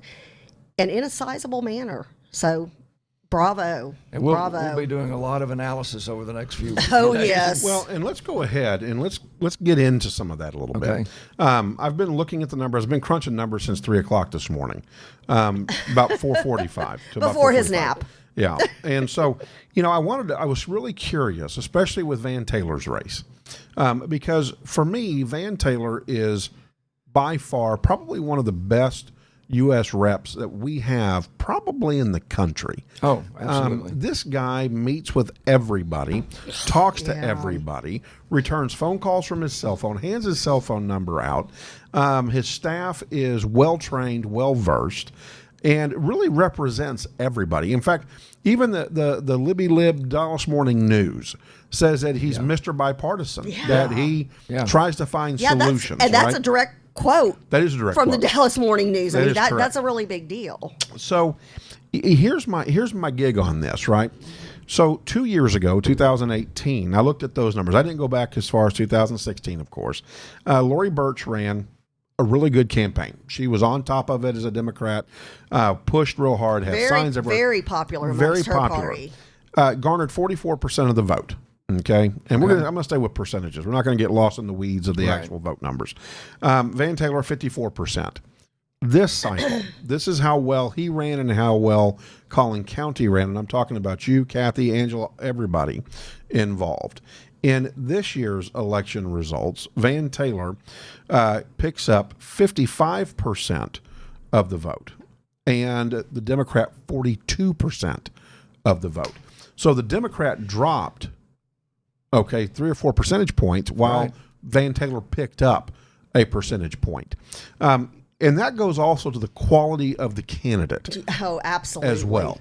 and in a sizable manner. So, bravo. And we'll bravo. be doing a lot of analysis over the next few Oh, days. yes. Well, and let's go ahead and let's get into some of that a little bit. I've been looking at the numbers. I've been crunching numbers since 3:00 this morning, about 4:45 to about Before his 4:45. nap. Yeah, and so I was really curious, especially with Van Taylor's race, because for me, Van Taylor is by far probably one of the best U.S. reps that we have probably in the country. Oh, absolutely. This guy meets with everybody, talks to everybody, returns phone calls from his cell phone, hands his cell phone number out. His staff is well-trained, well-versed, and really represents everybody. In fact, even the Libby Lib Dallas Morning News says that he's Mr. Bipartisan, that he tries to find solutions. That's a direct quote. That is a direct from quote. the Dallas Morning News. I mean, That is correct. that's a really big deal. So here's my gig on this, right? So 2 years ago, 2018, I looked at those numbers. I didn't go back as far as 2016, of course. Lori Birch ran a really good campaign. She was on top of it as a Democrat, pushed real hard, had signs everywhere. Very popular amongst Very her popular. party. Garnered 44% of the vote. Okay, and I'm going to stay with percentages. We're not going to get lost in the weeds of the actual vote numbers. Van Taylor, 54%. This cycle, this is how well he ran and how well Collin County ran. And I'm talking about you, Kathy, Angela, everybody involved. In this year's election results, Van Taylor picks up 55% of the vote, and the Democrat 42% of the vote. So the Democrat dropped 3 or 4 percentage points, while Van Taylor picked up a percentage point. And that goes also to the quality of the candidate. Oh, absolutely. As well.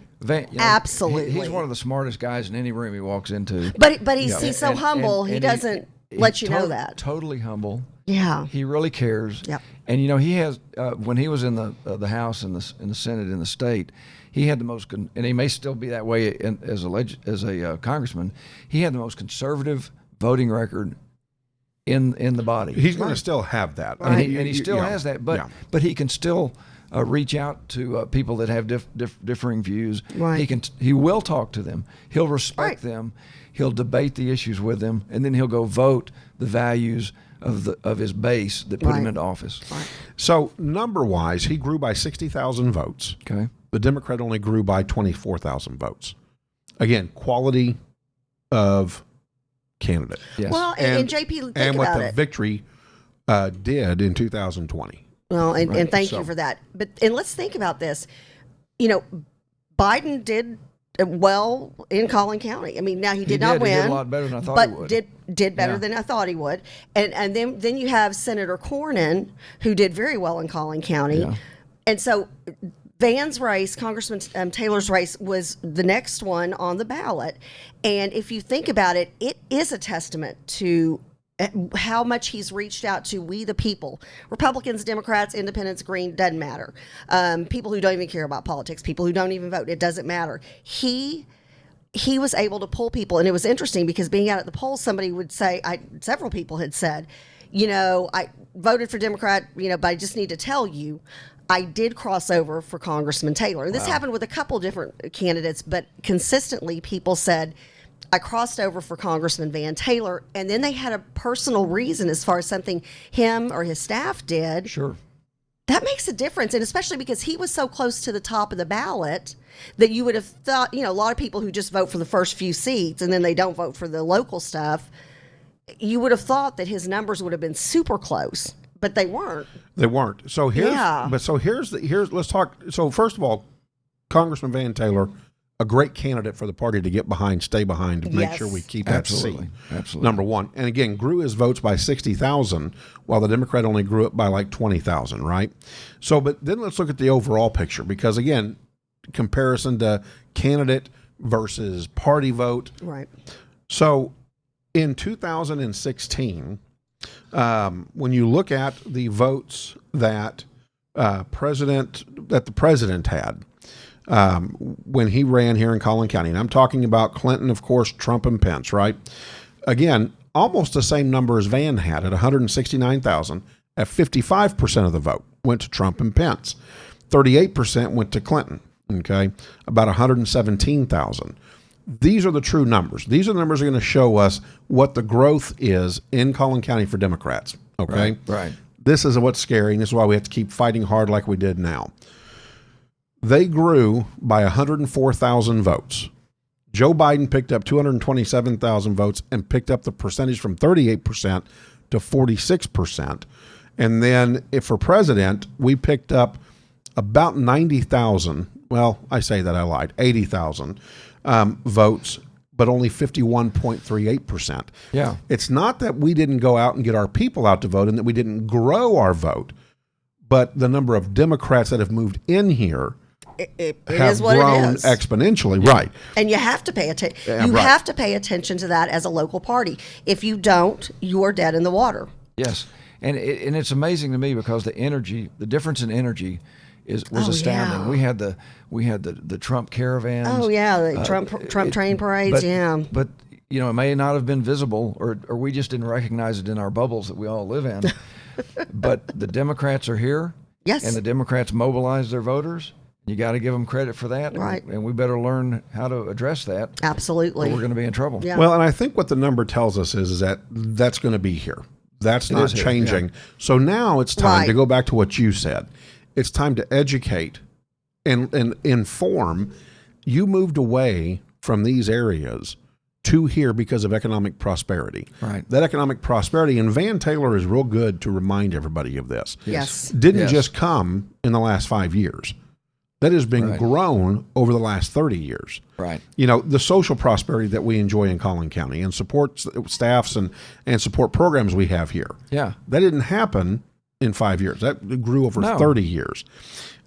Absolutely. He's one of the smartest guys in any room he walks into. But he's so humble, he doesn't let you know that. Totally humble. Yeah. He really cares. Yep. And he has when he was in the House and the Senate in the state, he had the most, and he may still be that way as a congressman. He had the most conservative voting record in the body. He's going to still have that, and he still has that. But he can still reach out to people that have differing views. Right. He will talk to them. He'll respect them. He'll debate the issues with them, and then he'll go vote the values of his base that put him into office. Right. So number-wise, he grew by 60,000 votes. Okay. The Democrat only grew by 24,000 votes. Again, quality of candidate. Yes. Well, and JP, think about it. And what the victory did in 2020. Well, and thank you for that. But let's think about this. Biden did well in Collin County. I mean, now he did not win. He did a lot better than I thought he would. But did better than I thought he would. And then you have Senator Cornyn, who did very well in Collin County. Yeah. And so Van's race, Congressman Taylor's race, was the next one on the ballot. And if you think about it, it is a testament to how much he's reached out to we the people. Republicans, Democrats, Independents, Green, doesn't matter. People who don't even care about politics, people who don't even vote, it doesn't matter. He was able to pull people. And it was interesting because being out at the polls, somebody would say, several people had said, I voted for Democrat, but I just need to tell you, I did cross over for Congressman Taylor. And this happened with a couple different candidates, but consistently people said, I crossed over for Congressman Van Taylor, and then they had a personal reason as far as something him or his staff did. Sure. That makes a difference, and especially because he was so close to the top of the ballot that you would have thought, a lot of people who just vote for the first few seats and then they don't vote for the local stuff, you would have thought that his numbers would have been super close. But they weren't. They weren't. So here's let's talk. So first of all, Congressman Van Taylor, a great candidate for the party to get behind, stay behind, to make Yes. sure we keep that Absolutely. seat. Absolutely. Number one. And again, grew his votes by 60,000, while the Democrat only grew it by like 20,000, right? So, but then let's look at the overall picture, because again, comparison to candidate versus party vote. Right. So in 2016, when you look at the votes that the president had when he ran here in Collin County, and I'm talking about Clinton, of course, Trump, and Pence, right? Again, almost the same number as Van had at 169,000. At 55% of the vote went to Trump and Pence. 38% went to Clinton. Okay, about 117,000. These are the true numbers. These are the numbers that are going to show us what the growth is in Collin County for Democrats. Okay, Right. This is what's scary, and this is why we have to keep fighting hard like we did now. They grew by 104,000 votes. Joe Biden picked up 227,000 votes and picked up the percentage from 38% to 46%. And then if for president, we picked up about 90,000. Well, I say that I lied, 80,000 votes, but only 51.38%. Yeah. It's not that we didn't go out and get our people out to vote and that we didn't grow our vote, but the number of Democrats that have moved in here It have is what grown it is. exponentially. Right. And you have to pay attention. Yeah, You right. have to pay attention to that as a local party. If you don't, you are dead in the water. Yes, and it's amazing to me because the difference in energy was astounding. yeah. We had the Trump caravans. Oh yeah, the Trump train parades. But, yeah. but it may not have been visible, or we just didn't recognize it in our bubbles that we all live in. But the Democrats are here. Yes. And the Democrats mobilize their voters. You got to give them credit for that. Right. And we better learn how to address that. Absolutely. Or we're going to be in trouble. Yeah. Well, and I think what the number tells us is that that's going to be here. That's not is here, changing. yeah. So now it's time Right. to go back to what you said. It's time to educate and inform. You moved away from these areas to here because of economic prosperity. Right. That economic prosperity, and Van Taylor is real good to remind everybody of this. yes. Didn't Yes. just come in the last 5 years. That has been Right. grown over the last 30 years. Right. The social prosperity that we enjoy in Collin County and support staffs and support programs we have here. Yeah. That didn't happen in 5 years. That grew over No. 30 years.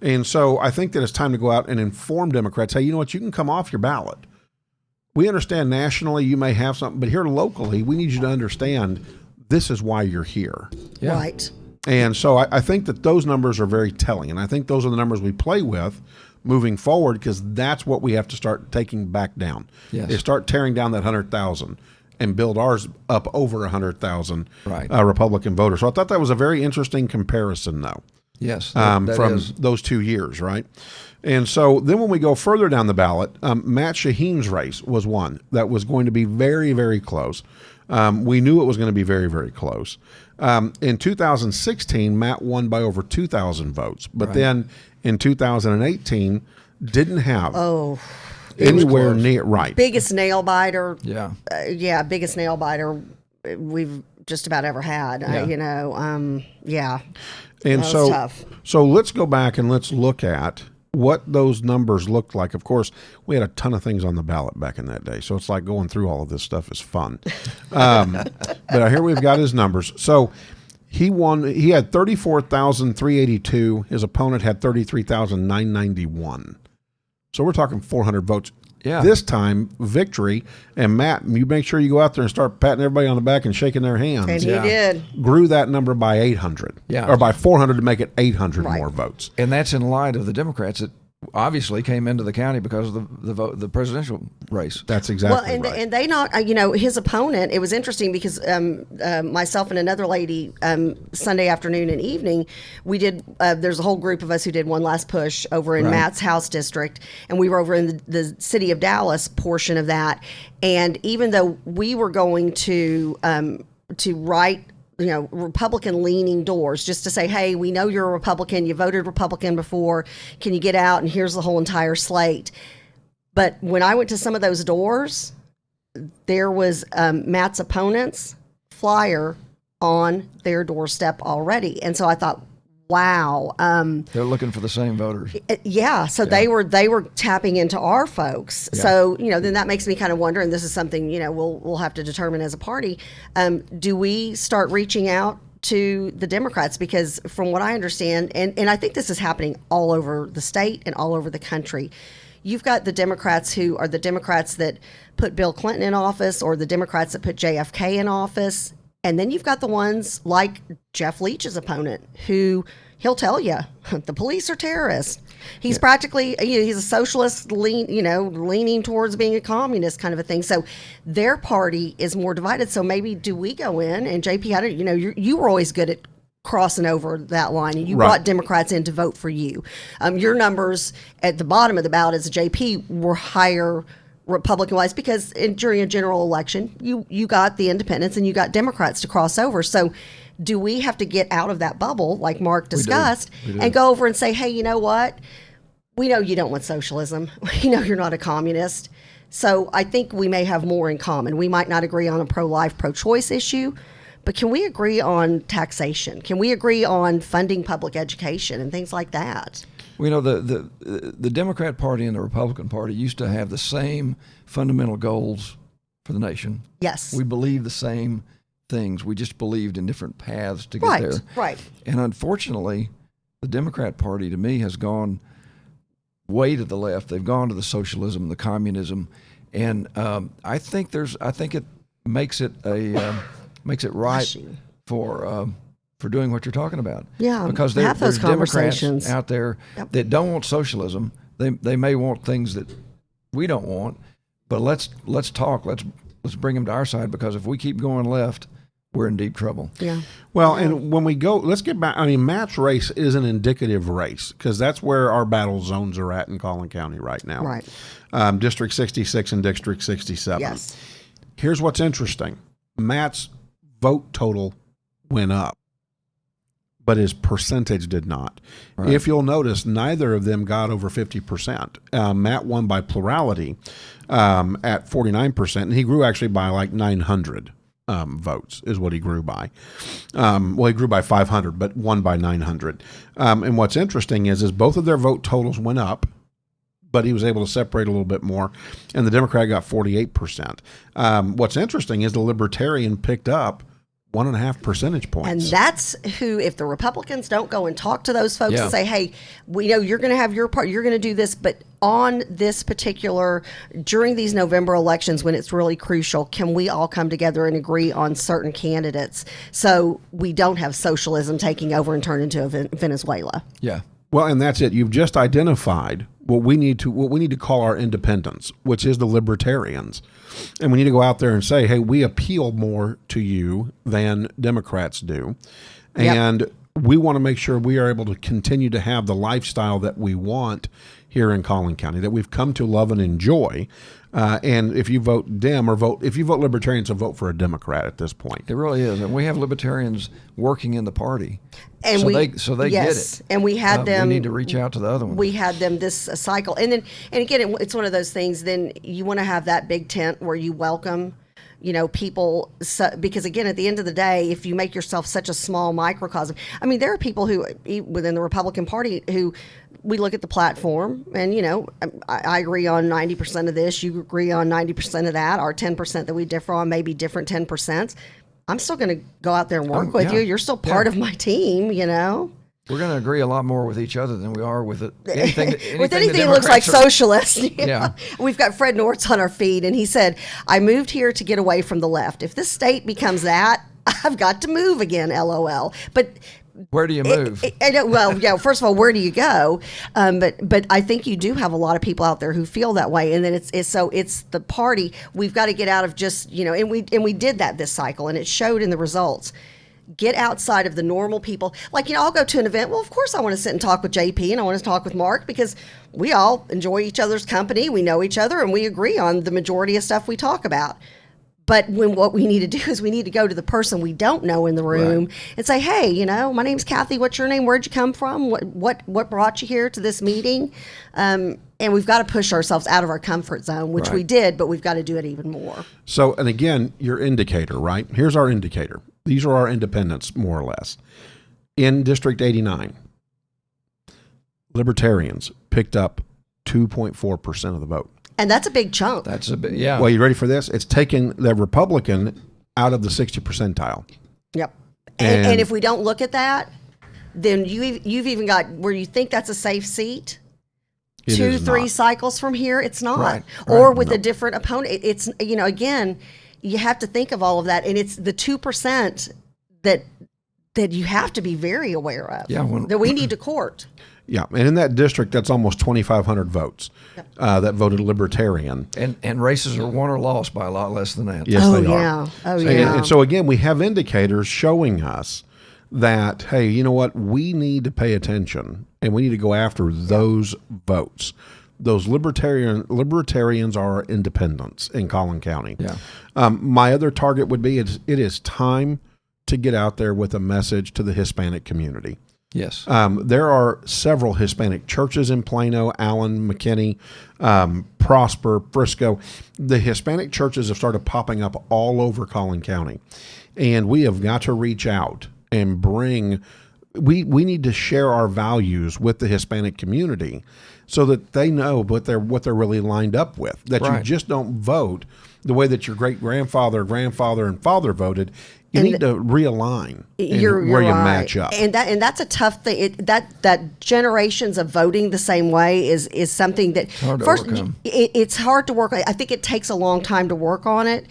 And so I think that it's time to go out and inform Democrats, hey, you know what, you can come off your ballot. We understand nationally you may have something, but here locally, we need you to understand this is why you're here. Yeah. Right. And so I think that those numbers are very telling. And I think those are the numbers we play with moving forward, because that's what we have to start taking back down. Yes. Is start tearing down that 100,000 and build ours up over 100,000 Right. Republican voters. So I thought that was a very interesting comparison, though, Yes. that from is. those 2 years, right? And so then when we go further down the ballot, Matt Shaheen's race was one that was going to be very, very close. We knew it was going to be very, very close. In 2016, Matt won by over 2,000 votes. But then in 2018, didn't have anywhere close. near right. Biggest nail biter. Yeah. Biggest nail biter we've just about ever had. Yeah. Yeah. And That was so, tough. so let's go back and let's look at what those numbers looked like. Of course, we had a ton of things on the ballot back in that day, so it's like going through all of this stuff is fun. But here we've got his numbers. So he won. He had 34,382. His opponent had 33,991. So we're talking 400 votes. Yeah. This time, victory. And Matt, you make sure you go out there and start patting everybody on the back and shaking their hands. And he Yeah. did. Grew that number by 800. Yeah. Or by 400 to make it 800 Right. more votes. And that's in light of the Democrats that obviously came into the county because of the presidential race. That's exactly Well, and right. and they not his opponent. It was interesting because myself and another lady Sunday afternoon and evening we did. There's a whole group of us who did one last push over in Right. Matt's house district, and we were over in the city of Dallas portion of that. And even though we were going to write Republican leaning doors just to say, hey, we know you're a Republican, you voted Republican before, can you get out, and here's the whole entire slate. But when I went to some of those doors, there was Matt's opponent's flyer on their doorstep already. And so I thought, Wow. They're looking for the same voters. Yeah. So they were tapping into our folks. Yeah. So, then that makes me kind of wonder, and this is something, we'll have to determine as a party. Do we start reaching out to the Democrats? Because from what I understand, and I think this is happening all over the state and all over the country, you've got the Democrats who are the Democrats that put Bill Clinton in office, or the Democrats that put JFK in office. And then you've got the ones like Jeff Leach's opponent, who he'll tell you the police are terrorists. He's practically, he's a socialist, leaning towards being a communist kind of a thing. So their party is more divided. So maybe do we go in, and JP, you were always good at crossing over that line, and you brought Democrats in to vote for you. Your numbers at the bottom of the ballot as a JP were higher Republican-wise, because during a general election, you got the independents and you got Democrats to cross over. So do we have to get out of that bubble, like Mark discussed, and go over and say, hey, you know what? We know you don't want socialism. We know you're not a communist. So I think we may have more in common. We might not agree on a pro-life, pro-choice issue, but can we agree on taxation? Can we agree on funding public education and things like that? Well, the Democrat Party and the Republican Party used to have the same fundamental goals for the nation. Yes. We believed the same things. We just believed in different paths to get there. Right. And unfortunately, the Democrat Party, to me, has gone way to the left. They've gone to the socialism, the communism, and I think it makes it right for doing what you're talking about. Yeah, because there's Democrats out there that don't want socialism. They may want things that we don't want, but let's talk. Let's bring them to our side, because if we keep going left, we're in deep trouble. Yeah. Well, and when we go, let's get back. I mean, Matt's race is an indicative race, because that's where our battle zones are at in Collin County right now. Right. District 66 and District 67. Yes. Here's what's interesting. Matt's vote total went up, but his percentage did not. Right. If you'll notice, neither of them got over 50%. Matt won by plurality at 49%, and he grew actually by like 900 votes is what he grew by. He grew by 500, but won by 900. And what's interesting is both of their vote totals went up, but he was able to separate a little bit more, and the Democrat got 48%. What's interesting is the Libertarian picked up 1.5 percentage points. And that's who, if the Republicans don't go and talk to those folks and say, hey, we know you're going to have your part, you're going to do this, but on this particular, during these November elections when it's really crucial, can we all come together and agree on certain candidates so we don't have socialism taking over and turn into a Venezuela? Yeah. Well, and that's it. You've just identified what we need to call our independents, which is the Libertarians. And we need to go out there and say, hey, we appeal more to you than Democrats do. And we want to make sure we are able to continue to have the lifestyle that we want here in Collin County, that we've come to love and enjoy. And if you vote Dem if you vote Libertarian, so vote for a Democrat at this point. It really is. And we have Libertarians working in the party. And so they get it. And we had them. We need to reach out to the other ones. We had them this cycle. And again, it's one of those things, then you want to have that big tent where you welcome, people, because again, at the end of the day, if you make yourself such a small microcosm, I mean, there are people who within the Republican Party who we look at the platform and, I agree on 90% of this, you agree on 90% of that, our 10% that we differ on may be different 10%. I'm still going to go out there and work with you. You're still part of my team, We're going to agree a lot more with each other than we are with anything with anything that looks like socialist. Yeah. We've got Fred Nortz on our feed, and he said, I moved here to get away from the left. If this state becomes that, I've got to move again, LOL. But where do you move? First of all, where do you go? But I think you do have a lot of people out there who feel that way, and then it's the party. We've got to get out of just and we did that this cycle, and it showed in the results. Get outside of the normal people. Like, I'll go to an event. Well, of course I want to sit and talk with JP and I want to talk with Mark because we all enjoy each other's company. We know each other and we agree on the majority of stuff we talk about. But what we need to do is we need to go to the person we don't know in the room and say, hey, my name's Kathy. What's your name? Where'd you come from? What brought you here to this meeting? And we've got to push ourselves out of our comfort zone, which we did, but we've got to do it even more. So, and again, your indicator, right? Here's our indicator. These are our independents, more or less. In District 89, Libertarians picked up 2.4% of the vote. And that's a big chunk. That's a bit, yeah. Well, you ready for this? It's taken the Republican out of the 60 percentile. Yep. And- And if we don't look at that, then you've even got where you think that's a safe seat. It 2-3 is cycles from here, it's not. Right, Or right. with a different opponent. It's, again, you have to think of all of that. And it's the 2% that you have to be very aware of. Yeah, that we need to court. Yeah, and in that district, that's almost 2,500 votes that voted Libertarian. And races are won or lost by a lot less than that. Yes, Oh, they are. yeah. Oh, And- yeah. And so again, we have indicators showing us that, hey, you know what? We need to pay attention and we need to go after those votes. Those libertarians are independents in Collin County. Yeah. My other target would be it is time to get out there with a message to the Hispanic community. Yes. There are several Hispanic churches in Plano, Allen, McKinney, Prosper, Frisco. The Hispanic churches have started popping up all over Collin County. And we have got to reach out and bring, we need to share our values with the Hispanic community so that they know what they're really lined up with, that you Right. just don't vote the way that your great-grandfather, grandfather, and father voted. You need to realign You're where you right. match up. and that's a tough thing. That generations of voting the same way is something that hard to overcome. It's hard to work. I think it takes a long time to work on it.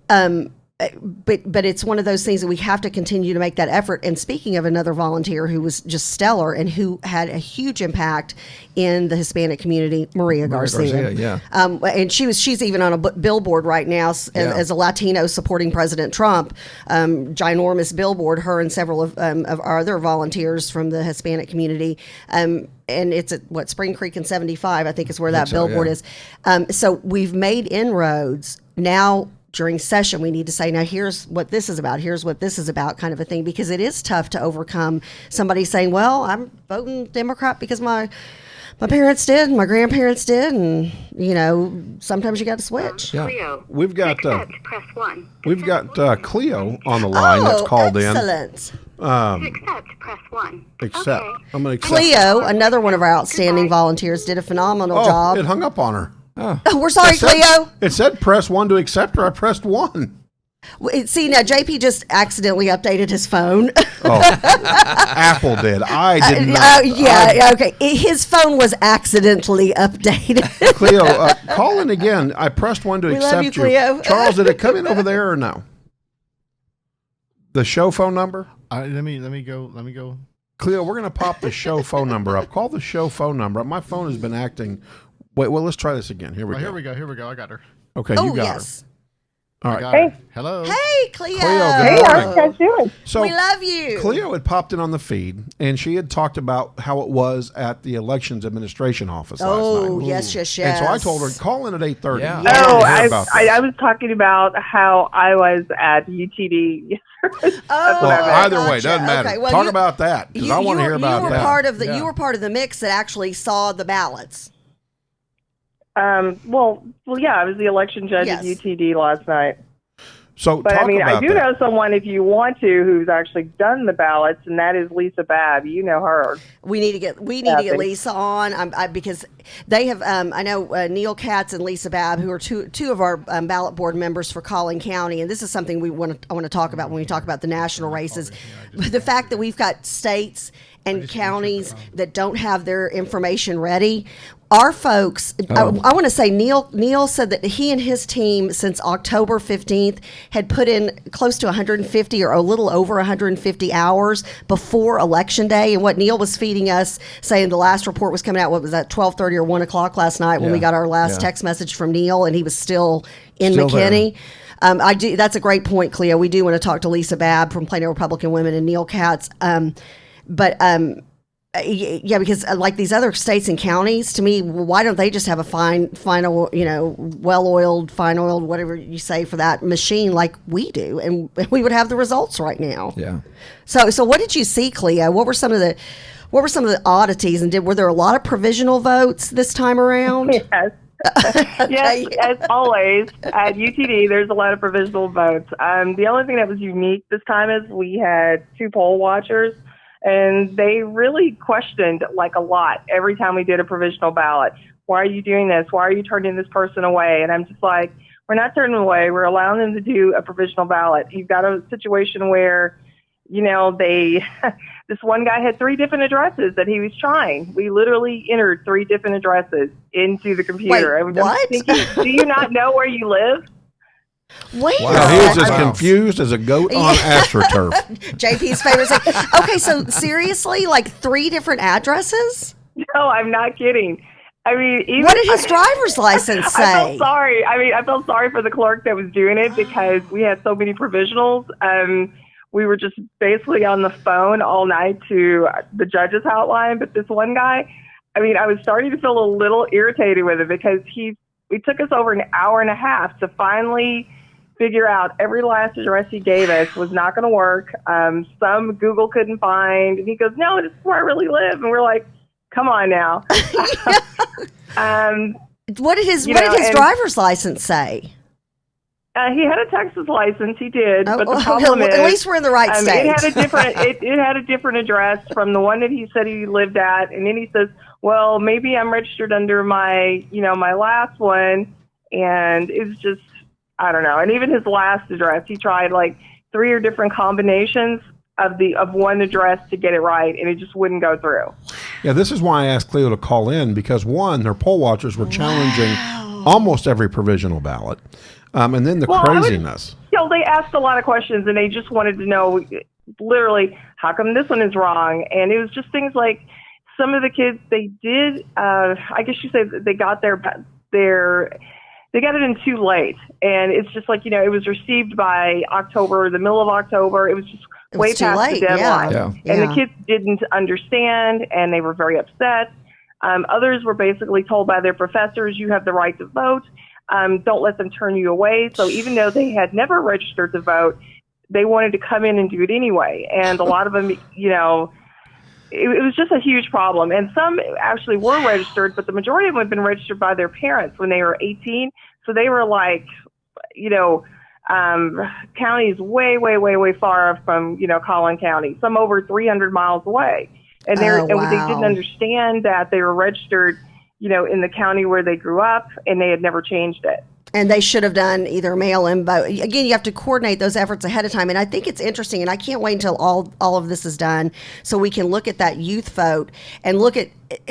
But it's one of those things that we have to continue to make that effort. And speaking of another volunteer who was just stellar and who had a huge impact in the Hispanic community, Maria Garcia. Yeah. And she's even on a billboard right now as a Latino supporting President Trump. Ginormous billboard. Her and several of our other volunteers from the Hispanic community. And it's at Spring Creek and 75, I think is where that so, billboard yeah. is. So we've made inroads. Now during session, we need to say, now here's what this is about. Here's what this is about, kind of a thing, because it is tough to overcome somebody saying, well, I'm voting Democrat because my parents did, my grandparents did, and sometimes you got to switch. Yeah. Cleo. We've got Accept, press 1. we've got Cleo on the line that's called excellent. in. Accept, press 1. Accept. Okay. I'm going to accept. Cleo, another one of our outstanding volunteers, did a phenomenal Oh, job. it hung up on her. Oh, we're sorry, Cleo. It said press 1 to accept her. I pressed 1. See, now JP just accidentally updated his phone. Oh, Apple did. I did not. Okay. His phone was accidentally updated. Cleo, call in again. I pressed 1 to We accept love you, Cleo. Charles, did it come in over there or no? The show phone number? Let me go. Cleo, we're going to pop the show phone number up. Call the show phone number up. My phone has been acting. Wait, well, let's try this again. Here we go. Here we go. I got her. Okay, Oh, you got yes. her. All right. Got her. Hello. Hey, Cleo. Cleo, good Hey, morning. how you guys doing? So We love you. Cleo had popped in on the feed, and she had talked about how it was at the Elections Administration office last Oh, night. yes. And so I told her, call in at 8:30. Yeah. I wanted Oh, to hear about this. I was talking about how I was at UTD. Oh, Well, either way, gotcha. doesn't matter. Okay, well, Talk you- about that because I want to hear about you were that. part of the Yeah. you were part of the mix that actually saw the ballots. Well, yeah, I was the election judge Yes. at UTD last night. So But talk I mean, I about do that. know someone, if you want to, who's actually done the ballots, and that is Lisa Babb. You know her. We need to get thanks. Lisa on because they have. I know Neil Katz and Lisa Babb, who are two of our ballot board members for Collin County, and this is something I want to talk about when we talk about the national races. The fact that we've got states and counties that don't have their information ready. Our folks, I want to say Neil said that he and his team since October 15th had put in close to 150 or a little over 150 hours before Election Day. And what Neil was feeding us, saying the last report was coming out, what was that, 12:30 or 1 o'clock last night when we Yeah. got our last Yeah. text message from Neil, and he was still in Still there. McKinney. I do. That's a great point, Cleo. We do want to talk to Lisa Babb from Plano Republican Women and Neil Katz. Yeah, because like these other states and counties, to me, why don't they just have a final, well-oiled, fine-oiled, whatever you say for that machine like we do, and we would have the results right now. Yeah. So what did you see, Cleo? What were some of the oddities, and were there a lot of provisional votes this time around? Yes. Yes, as always, at UTD, there's a lot of provisional votes. The only thing that was unique this time is we had 2 poll watchers, And they really questioned like a lot every time we did a provisional ballot. Why are you doing this? Why are you turning this person away? And I'm just like, we're not turning them away. We're allowing them to do a provisional ballot. You've got a situation where, you know, this one guy had 3 different addresses that he was trying. We literally entered 3 different addresses into the computer. Wait, what? Thinking, do you not know where you live? Wait. Wow. He is as confused as a goat on AstroTurf. JP's favorite thing. Okay, so seriously, like 3 different addresses? No, I'm not kidding. I mean, even, What did his driver's license say? I felt sorry. I mean, I felt sorry for the clerk that was doing it because we had so many provisionals. We were just basically on the phone all night to the judge's hotline. But this one guy, I mean, I was starting to feel a little irritated with it because it took us over an hour and a half to finally figure out every last address he gave us was not going to work. Some Google couldn't find. And he goes, no, this is where I really live. And we're like, come on now. What did his driver's license say? He had a Texas license. He did, Oh, but the problem is, at least we're in the right state. It had a different. It had a different address from the one that he said he lived at, and then he says, "Well, maybe I'm registered under my, my last one," and it's just, I don't know. And even his last address, he tried like 3 or different combinations of one address to get it right, and it just wouldn't go through. Yeah, this is why I asked Cleo to call in because one, their poll watchers were challenging almost every provisional ballot. And then the craziness. They asked a lot of questions, and they just wanted to know, literally, how come this one is wrong? And it was just things like some of the kids, they did, I guess you say they got they got it in too late. And it's just like, it was received by the middle of October. It was just way past the deadline. Yeah. And the kids didn't understand, and they were very upset. Others were basically told by their professors, you have the right to vote. Don't let them turn you away. So even though they had never registered to vote, they wanted to come in and do it anyway. And a lot of them, it was just a huge problem. And some actually were registered, but the majority of them had been registered by their parents when they were 18. So they were like, counties way, way, way, way far from, Collin County, some over 300 miles away. And they didn't understand that they were registered in the county where they grew up, and they had never changed it. And they should have done either mail-in vote. Again, you have to coordinate those efforts ahead of time. And I think it's interesting, and I can't wait until all of this is done so we can look at that youth vote and look at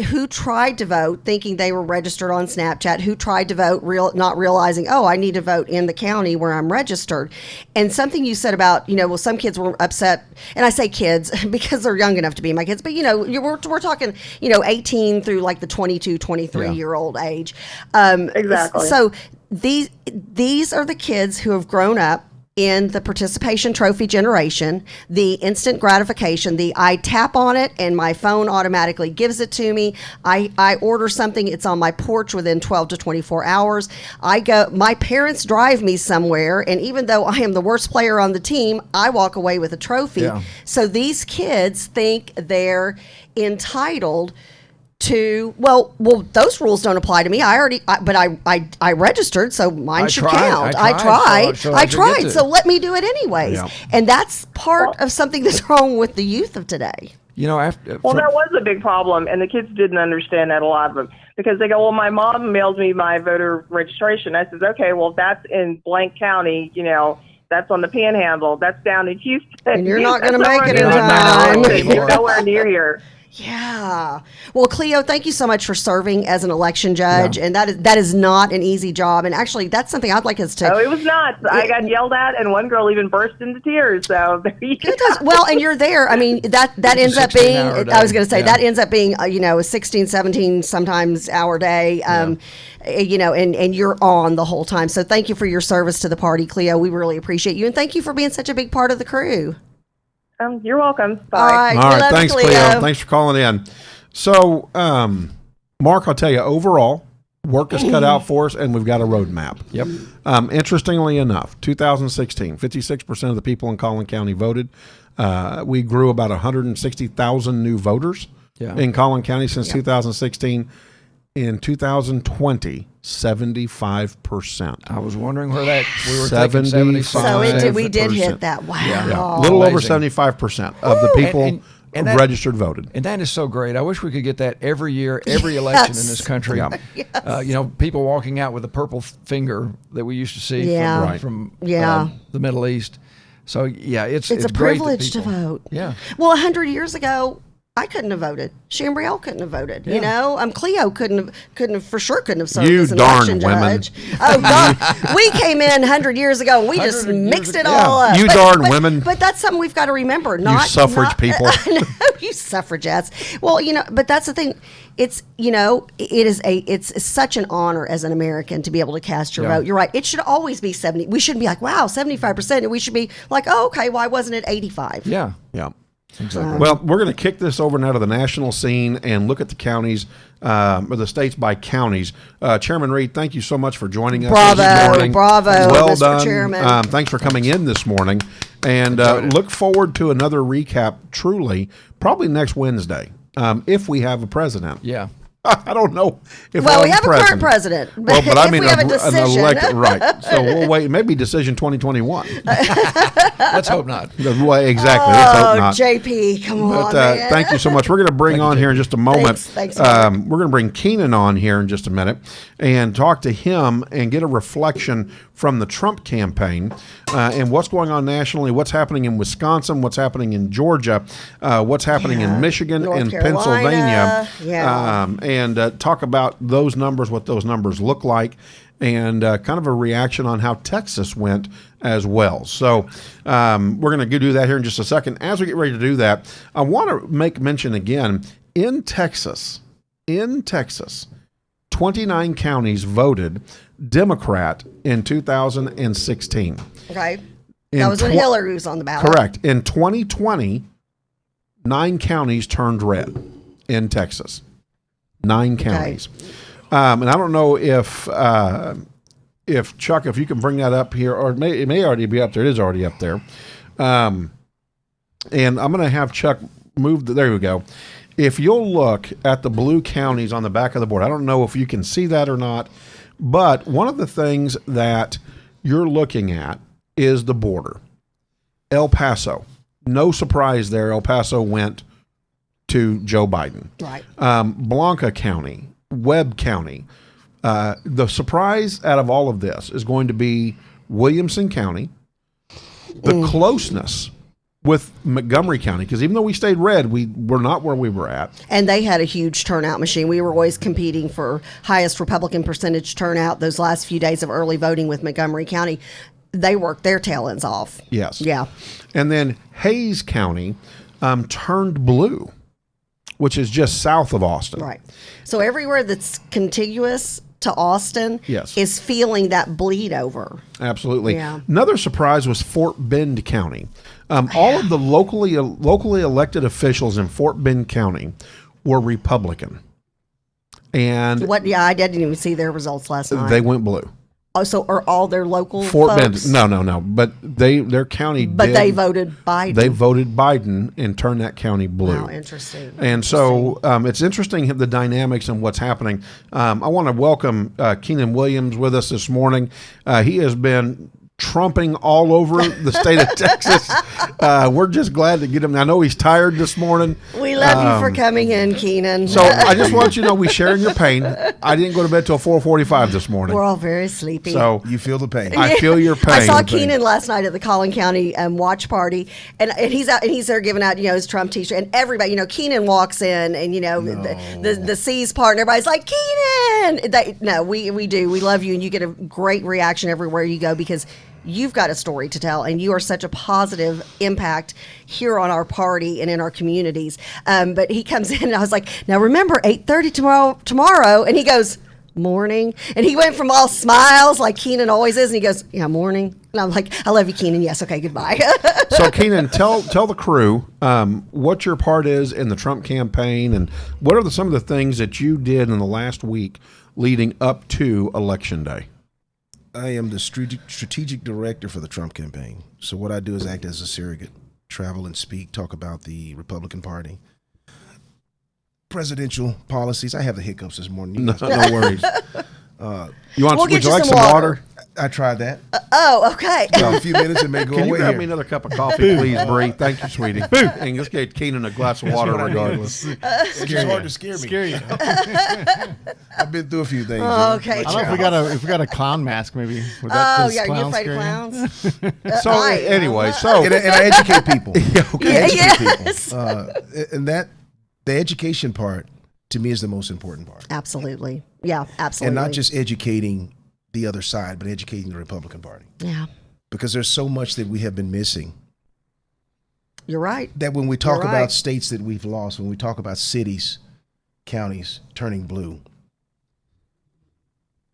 who tried to vote thinking they were registered on Snapchat, who tried to vote not realizing, I need to vote in the county where I'm registered. And something you said about, some kids were upset, and I say kids because they're young enough to be my kids, but, we're talking, 18 through like the 22, 23-year-old age. Exactly. So these are the kids who have grown up in the participation trophy generation, the instant gratification, I tap on it and my phone automatically gives it to me. I order something, it's on my porch within 12 to 24 hours. My parents drive me somewhere, and even though I am the worst player on the team, I walk away with a trophy. Yeah. So these kids think they're entitled to, well, those rules don't apply to me. I registered, so mine should count. I tried, so let me do it anyways. Yeah. And that's part of something that's wrong with the youth of today. That was a big problem, and the kids didn't understand that, a lot of them, because they go, well, my mom mails me my voter registration. I says, okay, well, that's in blank county, that's on the Panhandle. That's down in Houston. And you're not going to make it in time. You're nowhere near here. Yeah. Well, Cleo, thank you so much for serving as an election judge. Yeah. And that is not an easy job. And actually, that's something I'd like us to. Oh, it was not. I got yelled at, and one girl even burst into tears. So there you go. Well, and you're there. I mean, that ends up being, I was going to say, that ends up being, a 16, 17, sometimes hour day. And you're on the whole time. So thank you for your service to the party, Cleo. We really appreciate you. And thank you for being such a big part of the crew. You're welcome. Bye. All right. Thanks, Cleo. Thanks for calling in. So, Mark, I'll tell you, overall, work is cut out for us, and we've got a roadmap. Yep. Interestingly enough, 2016, 56% of the people in Collin County voted. We grew about 160,000 new voters in Collin County since 2016. In 2020, 75%. I was wondering where we were taking 75%. So we did hit that. Wow. Yeah. A little over 75% of the people And that- registered voted. And that is so great. I wish we could get that every year, every election in this country. Yeah. People walking out with a purple finger that we used to see Yeah. from, Right. from Yeah. the Middle East. So, yeah, it's a great that privilege to people- vote. Yeah. Well, 100 years ago, I couldn't have voted. Chambriel couldn't have voted. You know, Cleo couldn't have served You as an darn election women. judge. Oh God, we came in 100 years ago and we just 100 years mixed it ago. all up. You darn women. But that's something we've got to remember. Not suffrage people. I know, you suffragettes. Well, but that's the thing. It's it's such an honor as an American to be able to cast your vote. You're right. It should always be 70. We shouldn't be like, wow, 75%. And we should be like, oh, okay, why wasn't it 85? Yeah. Yeah. Exactly. Well, we're going to kick this over now to the national scene and look at the counties, or the states by counties. Chairman Reid, thank you so much for joining us this Bravo, morning. bravo, well Mr. done. Chairman. Thanks for coming in this morning. And look forward to another recap, truly, probably next Wednesday, if we have a president. Yeah. I don't know if Well, we'll we have a current president. Well, but I if mean, we have a an decision. elected, right. So we'll wait. Maybe decision 2021. Let's hope not. Well, exactly. Let's hope Oh, not. JP, come on, But man. thank you so much. We're going to bring on here in just a moment. Thanks, we're going to bring Keenan on here in just a minute and talk to him and get a reflection from the Trump campaign and what's going on nationally, what's happening in Wisconsin, what's happening in Georgia, what's happening in Michigan North and Carolina. Pennsylvania, and talk about those numbers, what those numbers look like, and kind of a reaction on how Texas went as well. So we're going to do that here in just a second. As we get ready to do that, I want to make mention again, in Texas, 29 counties voted Democrat in 2016. Okay. In That was when tw- Hillary was on the ballot. Correct. In 2020, 9 counties turned red in Texas. 9 counties. And I don't know if Chuck, if you can bring that up here, or it may already be up there. It is already up there. And I'm going to have Chuck move. There we go. If you'll look at the blue counties on the back of the board, I don't know if you can see that or not, but one of the things that you're looking at is the border. El Paso. No surprise there. El Paso went to Joe Biden. Right. Blanca County, Webb County. The surprise out of all of this is going to be Williamson County, the closeness with Montgomery County, because even though we stayed red, we were not where we were at. And they had a huge turnout machine. We were always competing for highest Republican percentage turnout those last few days of early voting with Montgomery County. They worked their tail ends off. Yes. Yeah. And then Hayes County turned blue, which is just south of Austin. Right. So everywhere that's contiguous to Austin Yes. is feeling that bleed over. Absolutely. Yeah. Another surprise was Fort Bend County. All of the locally elected officials in Fort Bend County were Republican, and I didn't even see their results last night. they went blue. Oh, so are all their local Fort folks? Bend, no, but their county. But they voted Biden. They voted Biden and turned that county blue. Wow, interesting. And so it's interesting the dynamics and what's happening. I want to welcome Keenan Williams with us this morning. He has been trumping all over the state of Texas. We're just glad to get him. I know he's tired this morning. We love you for coming in, Keenan. So I just want you to know we share in your pain. I didn't go to bed till 4:45 this morning. We're all very sleepy. So You feel the pain. I feel your pain. I saw Keenan last night at the Collin County watch party, and he's out and he's there giving out his Trump T-shirt, and everybody Keenan walks in, and the C's part, and everybody's like Keenan. We do. We love you, and you get a great reaction everywhere you go because you've got a story to tell, and you are such a positive impact here on our party and in our communities. But he comes in, and I was like, now remember, 8:30 tomorrow, and he goes, morning. And he went from all smiles like Keenan always is, and he goes, yeah, morning. And I'm like, I love you, Keenan. Yes, okay, goodbye. So Keenan, tell the crew what your part is in the Trump campaign, and what are some of the things that you did in the last week leading up to Election Day. I am the strategic director for the Trump campaign. So what I do is act as a surrogate, travel and speak, talk about the Republican Party, presidential policies. I have the hiccups this morning. No worries. You want? We'll get would you you like some some water. water? I tried that. Oh, okay. In a few minutes, it may go Can you away grab here. me another cup of coffee, please, Bree? Thank you, sweetie. And let's get Keenan a glass of water, what I need. regardless. It's just hard to scare me. Scare you. I've been through a few things. Oh, okay. I don't know if we got a clown mask, maybe. Would Oh, does yeah. Are you clowns afraid of scare you? clowns? So I- anyway, so And I educate people. Yeah, yes. And that the education part to me is the most important part. Absolutely. Yeah, absolutely. And not just educating the other side, but educating the Republican Party. Yeah, Because there's so much that we have been missing. you're right. That when we talk You're about right. states that we've lost, when we talk about cities, counties turning blue,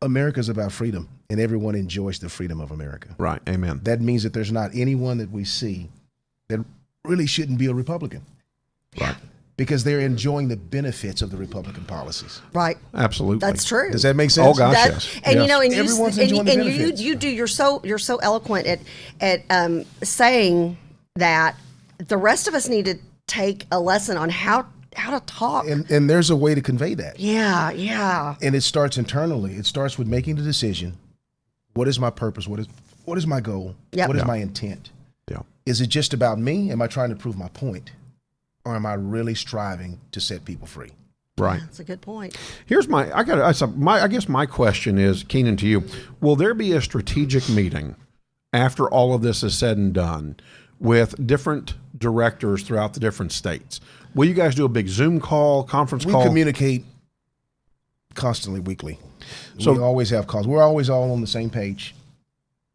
America's about freedom, and everyone enjoys the freedom of America. right, amen. That means that there's not anyone that we see that really shouldn't be a Republican. Right, Because they're enjoying the benefits of the Republican policies. Right. absolutely. That's true. Does that make sense? Oh gosh, That- yes. And you Yes. know, and Everyone's you enjoying the and benefits. you do. You're so eloquent at saying that the rest of us need to take a lesson on how to talk. And there's a way to convey that. Yeah, yeah. And it starts internally. It starts with making the decision. What is my purpose? What is my goal? Yep. What is Yeah. my intent? Yeah. Is it just about me? Am I trying to prove my point? Or am I really striving to set people free? Right. That's a good point. Here's I guess my question is, Keenan, to you, will there be a strategic meeting after all of this is said and done with different directors throughout the different states? Will you guys do a big Zoom call, conference We call? communicate constantly, weekly. So- We always have calls. We're always all on the same page.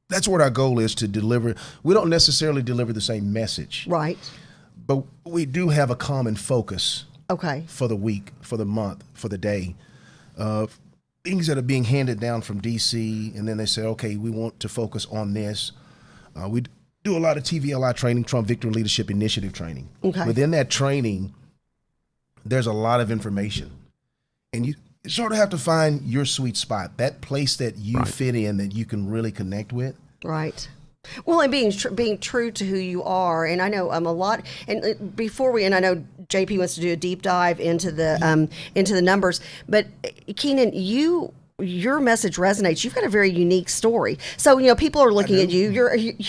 That's what our goal is, to deliver. We don't necessarily deliver the same message, Right. but we do have a common focus Okay. for the week, for the month, for the day. Things that are being handed down from DC, and then they say, okay, we want to focus on this. We do a lot of TVLI training, Trump Victory Leadership Initiative training. Okay. Within that training, there's a lot of information. And you sort of have to find your sweet spot, that place that you fit in, that you can really connect with. Right. Well, and being true to who you are, and I know a lot. And before we, and I know JP wants to do a deep dive into the numbers, but Keenan, your message resonates. You've got a very unique story. So people are looking at you. You're wasn't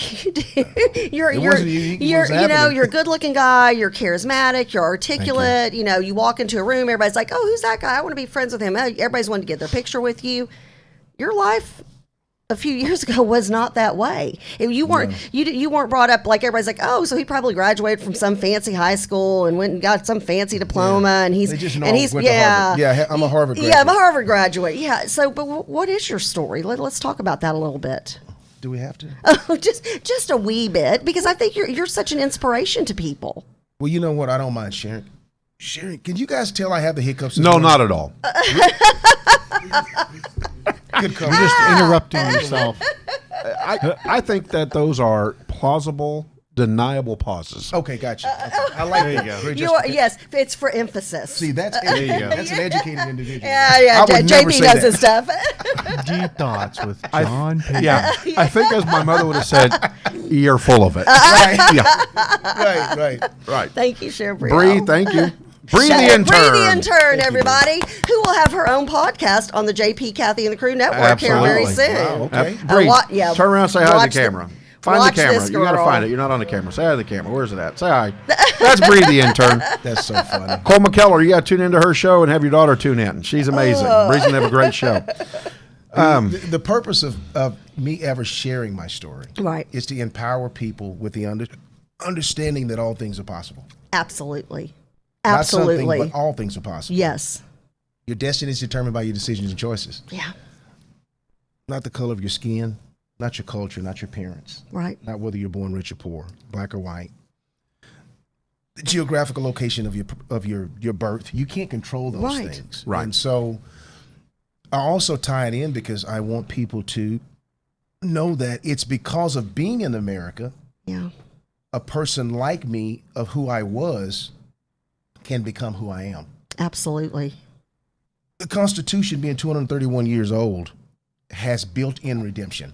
unique, it was happening. you're a good looking guy. You're charismatic. You're articulate. You walk into a room, everybody's like, oh, who's that guy? I want to be friends with him. Everybody's wanting to get their picture with you. Your life a few years ago was not that way. You weren't you weren't brought up like everybody's like, oh, so he probably graduated from some fancy high school and went and got some fancy diploma, and he's They just know and I he's went to Harvard. Yeah, I'm a Harvard graduate. Yeah, I'm a Harvard graduate. Yeah. So, but what is your story? Let's talk about that a little bit. Do we have to? Oh, just a wee bit, because I think you're such an inspiration to people. Well, you know what? I don't mind sharing. Sharing. Can you guys tell I have the hiccups? No, not at all. Good cover. You're just interrupting yourself. I think that those are plausible, deniable pauses. Okay, gotcha. Okay. I like that. Great justification. Yes, it's for emphasis. See, that's you go. that's an educated individual. Yeah. I would never JP say knows that. his stuff. Deep thoughts with John Payton. Yeah, I think as my mother would have said, you're full of it. Right, Yeah, right. Thank you, Cheryl. Bree, thank you. Bree the intern. Bree the intern, everybody, who will have her own podcast on the JP, Kathy, and the Crew Network here very Absolutely. soon. Wow, okay. Bree, Yeah. turn around and say hi to Watch the camera. Find the watch camera. this You got to girl. find it. You're not on the camera. Say hi to the camera. Where's it at? Say hi. That's Bree the intern. That's so funny. Cole McKellar, you got to tune into her show and have your daughter tune in. She's amazing. Bree's going to have a great show. The purpose of me ever sharing my story Right. is to empower people with the understanding that all things are possible. Absolutely. Not something, Absolutely. but all things are possible. Yes. Your destiny is determined by your decisions and choices. Yeah. Not the color of your skin, not your culture, not your parents, Right. not whether you're born rich or poor, black or white. The geographical location of your birth, you can't control those Right. things. Right. And so I also tie it in because I want people to know that it's because of being in America, Yeah. a person like me of who I was can become who I am. Absolutely. The Constitution, being 231 years old, has built-in redemption.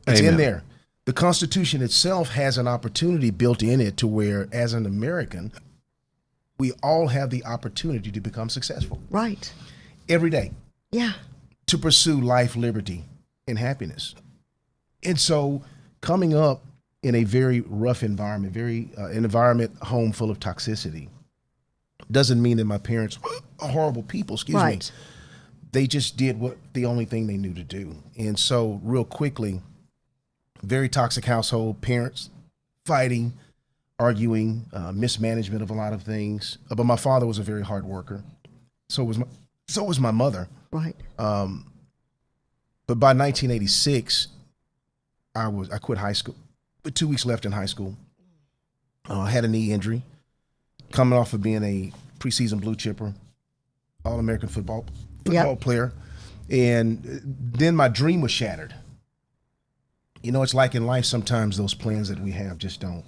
It's Amen. in there. The Constitution itself has an opportunity built in it to where, as an American, we all have the opportunity to become successful Right. every day. Yeah. to pursue life, liberty, and happiness. And so coming up in a very rough environment, an environment home full of toxicity, doesn't mean that my parents are horrible people, excuse me. They just did the only thing they knew to do. And so real quickly, very toxic household, parents fighting, arguing, mismanagement of a lot of things. But my father was a very hard worker. So was my mother. Right. But by 1986, I quit high school. With 2 weeks left in high school, I had a knee injury, coming off of being a preseason blue chipper, All-American football player, and then my dream was shattered. You know, it's like in life sometimes those plans that we have just don't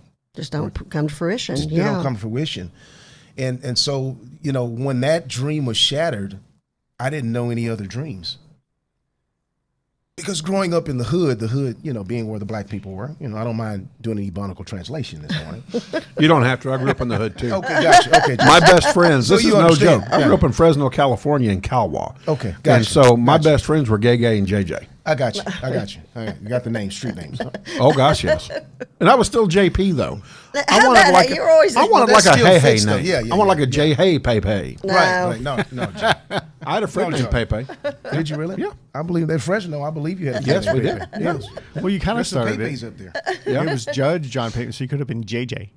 come to fruition. They don't come to fruition, and so you know when that dream was shattered, I didn't know any other dreams. Because growing up in the hood, you know, being where the black people were, you know, I don't mind doing an ebonical translation this morning. You don't have to. I grew up in the hood, too. Okay, gotcha. Okay, my best friends, this is no understand. joke. I grew up in Fresno, California, in Calwa. Okay, gotcha. And so my best friends were Gay and JJ. I got you. All right, you got the names, street names. Huh? Oh, gosh, yes. And I was still JP, though. I wanted like a Hey still, name. yeah, I wanted like a J Hey Pepe. No. Right. No. Jay. I had a friend named Pepe. Did you really? Yeah. I believe they're Fresno. I believe you had. Yes, we did. Yes. Well, you kind of There's some started Pepes it. up there. Yeah. It was Judge John Payton, so you could have been JJ.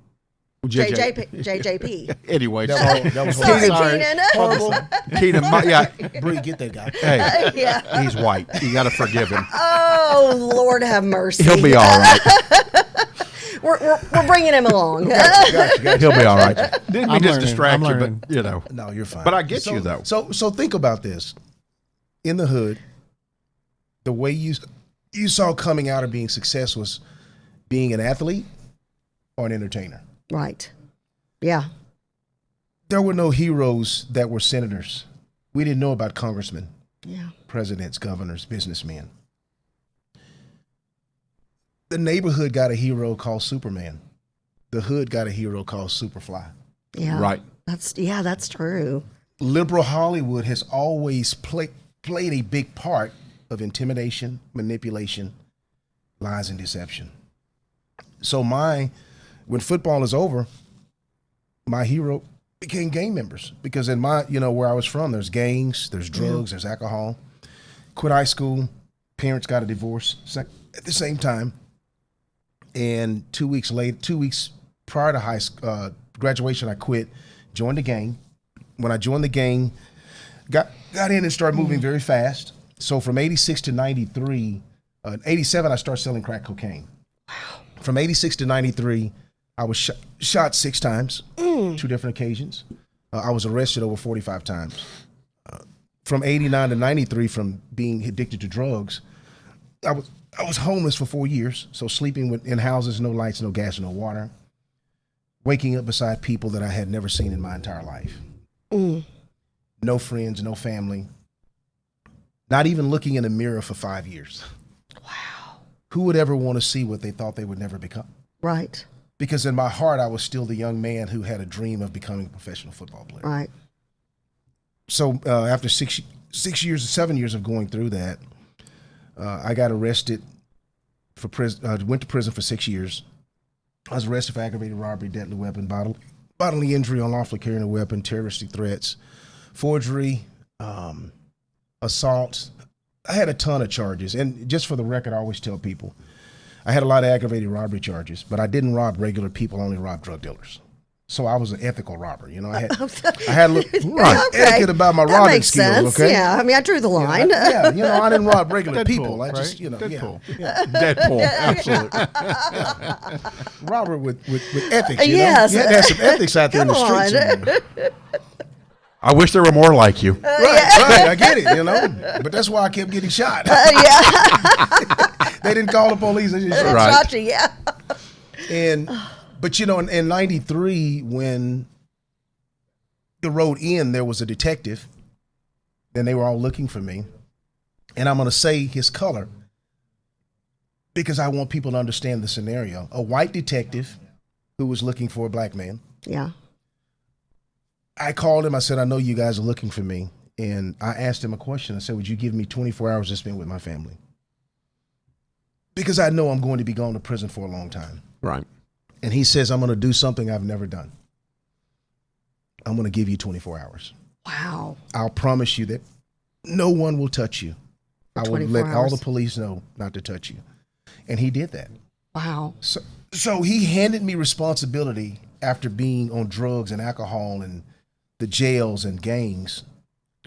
JJP. Anyway, That was Sorry, Sorry. Keenan. horrible. Keenan, Bree, get that guy. hey, Yeah. he's white. You got to forgive him. Oh, Lord have mercy. He'll be all right. We're bringing him along. Gotcha. He'll be all right. Didn't mean I'm to learning. distract I'm you, learning. but you know. No, you're fine. But I get you though. So think about this. In the hood, the way you saw coming out of being success was being an athlete or an entertainer. Right. Yeah. There were no heroes that were senators. We didn't know about congressmen, presidents, governors, businessmen. The neighborhood got a hero called Superman. The hood got a hero called Superfly. Yeah. Right. That's true. Liberal Hollywood has always played a big part of intimidation, manipulation, lies, and deception. So when football is over, my hero became gang members because in where I was from, there's gangs, there's drugs, there's alcohol. Quit high school, parents got a divorce at the same time. And 2 weeks prior to graduation, I quit, joined the gang. When I joined the gang, got in and started moving very fast. So from 86 to 93, 87, I started selling crack cocaine. Wow. From 86 to 93, I was shot 6 times, 2 different occasions. I was arrested over 45 times. From 89 to 93, from being addicted to drugs, I was homeless for 4 years. So sleeping in houses, no lights, no gas, no water. Waking up beside people that I had never seen in my entire life. No friends, no family. Not even looking in a mirror for 5 years. Wow. Who would ever want to see what they thought they would never become? Right. Because in my heart, I was still the young man who had a dream of becoming a professional football player. Right. So after 7 years of going through that, I got arrested for prison. Went to prison for 6 years. I was arrested for aggravated robbery, deadly weapon, bodily injury, unlawfully carrying a weapon, terroristic threats, forgery, assault. I had a ton of charges. And just for the record, I always tell people, I had a lot of aggravated robbery charges, but I didn't rob regular people, I only robbed drug dealers. So I was an ethical robber. You know, I had a little etiquette about my that robbing makes skills. sense. Okay. Yeah, I mean, I drew the line. I didn't rob regular Deadpool, people. I right? just, Deadpool. Deadpool, absolutely. Robber with ethics. Yes. You had to have some ethics out there in the Come streets. I wish there were more like you. Right, I get it, but that's why I kept getting shot. They didn't call the police. They just shot. Right. Gotcha, yeah. But in 93, when the road ended, there was a detective, and they were all looking for me. And I'm going to say his color because I want people to understand the scenario. A white detective who was looking for a black man. Yeah. I called him. I said, I know you guys are looking for me. and I asked him a question. I said, would you give me 24 hours to spend with my family? Because I know I'm going to be going to prison for a long time. Right. And he says, I'm going to do something I've never done. I'm going to give you 24 hours. Wow. I'll promise you that no one will touch you. I will let all the police know not to touch you. And he did that. Wow. So he handed me responsibility after being on drugs and alcohol and the jails and gangs.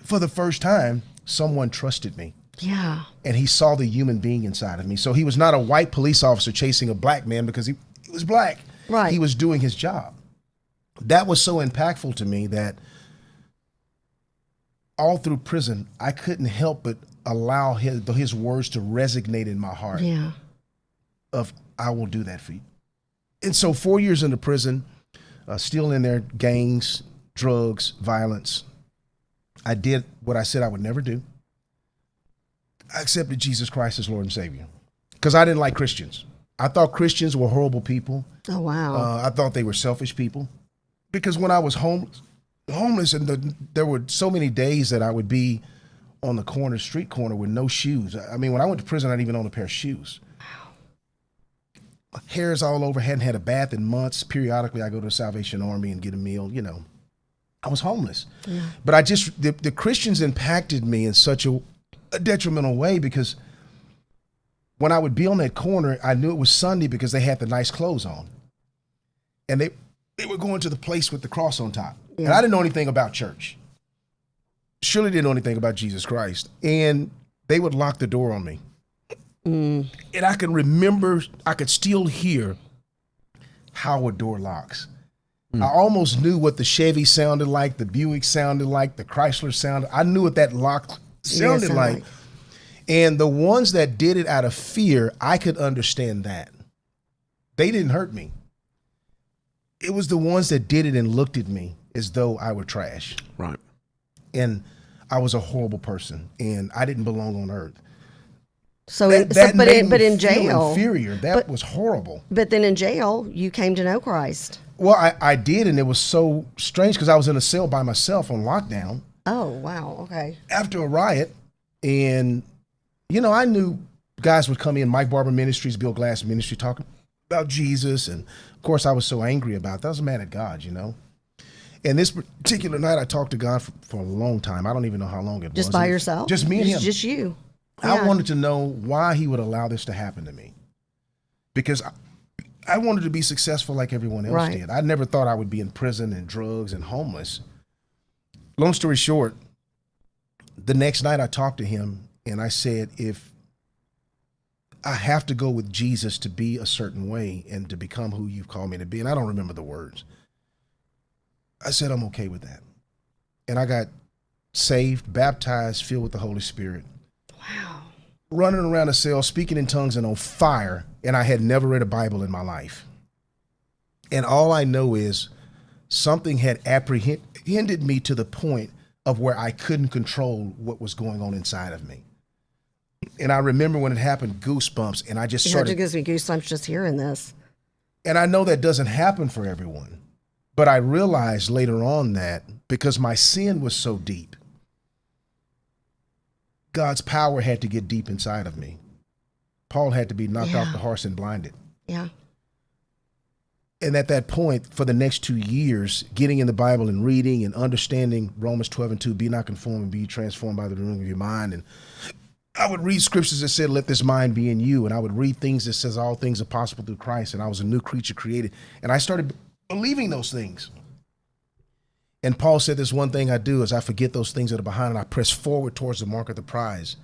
For the first time, someone trusted me. Yeah. And he saw the human being inside of me. So he was not a white police officer chasing a black man because he was black. Right. He was doing his job. That was so impactful to me that all through prison, I couldn't help but allow his words to resonate in my heart. Yeah. Of, I will do that for you. And so 4 years into prison, still in there, gangs, drugs, violence. I did what I said I would never do. I accepted Jesus Christ as Lord and Savior because I didn't like Christians. I thought Christians were horrible people. Oh, wow. I thought they were selfish people because when I was homeless and there were so many days that I would be on the street corner with no shoes. I mean, when I went to prison, I didn't even own a pair of shoes. Wow. Hairs all over, hadn't had a bath in months. Periodically, I go to the Salvation Army and get a meal, I was homeless. Yeah. But the Christians impacted me in such a detrimental way because when I would be on that corner, I knew it was Sunday because they had the nice clothes on. And they were going to the place with the cross on top. Yeah. And I didn't know anything about church. Surely didn't know anything about Jesus Christ. And they would lock the door on me. And I can remember, I could still hear how a door locks. I almost knew what the Chevy sounded like, the Buick sounded like, the Chrysler sounded. I knew what that lock sounded like. And the ones that did it out of fear, I could understand that. They didn't hurt me. It was the ones that did it and looked at me as though I were trash. Right. And I was a horrible person and I didn't belong on earth. But in jail, inferior. That was horrible. But then in jail, you came to know Christ. Well, I did, and it was so strange because I was in a cell by myself on lockdown. Oh, wow. Okay. After a riot, and, I knew guys would come in, Mike Barber Ministries, Bill Glass Ministry, talking about Jesus, and, of course, I was so angry about that. I was mad at God, And this particular night, I talked to God for a long time. I don't even know how long it was. Just by yourself? Just me and him. Just you. I Yeah. wanted to know why he would allow this to happen to me. Because I wanted to be successful like everyone else did. I never thought I would be in prison and drugs and homeless. Long story short, the next night I talked to him and I said, if I have to go with Jesus to be a certain way and to become who you've called me to be, and I don't remember the words, I said, I'm okay with that. And I got saved, baptized, filled with the Holy Spirit. Wow. Running around a cell, speaking in tongues and on fire, and I had never read a Bible in my life. And all I know is something had apprehended me to the point of where I couldn't control what was going on inside of me. And I remember when it happened, goosebumps, and I just started. It gives me goosebumps just hearing this. And I know that doesn't happen for everyone, but I realized later on that because my sin was so deep, God's power had to get deep inside of me. Paul had to be knocked off the horse and blinded. Yeah. And at that point, for the next 2 years, getting in the Bible and reading and understanding Romans 12:2, be not conformed and be transformed by the renewing of your mind. And I would read scriptures that said, let this mind be in you. And I would read things that says all things are possible through Christ. And I was a new creature created. And I started believing those things. And Paul said, this one thing I do is I forget those things that are behind and I press forward towards the mark of the prize.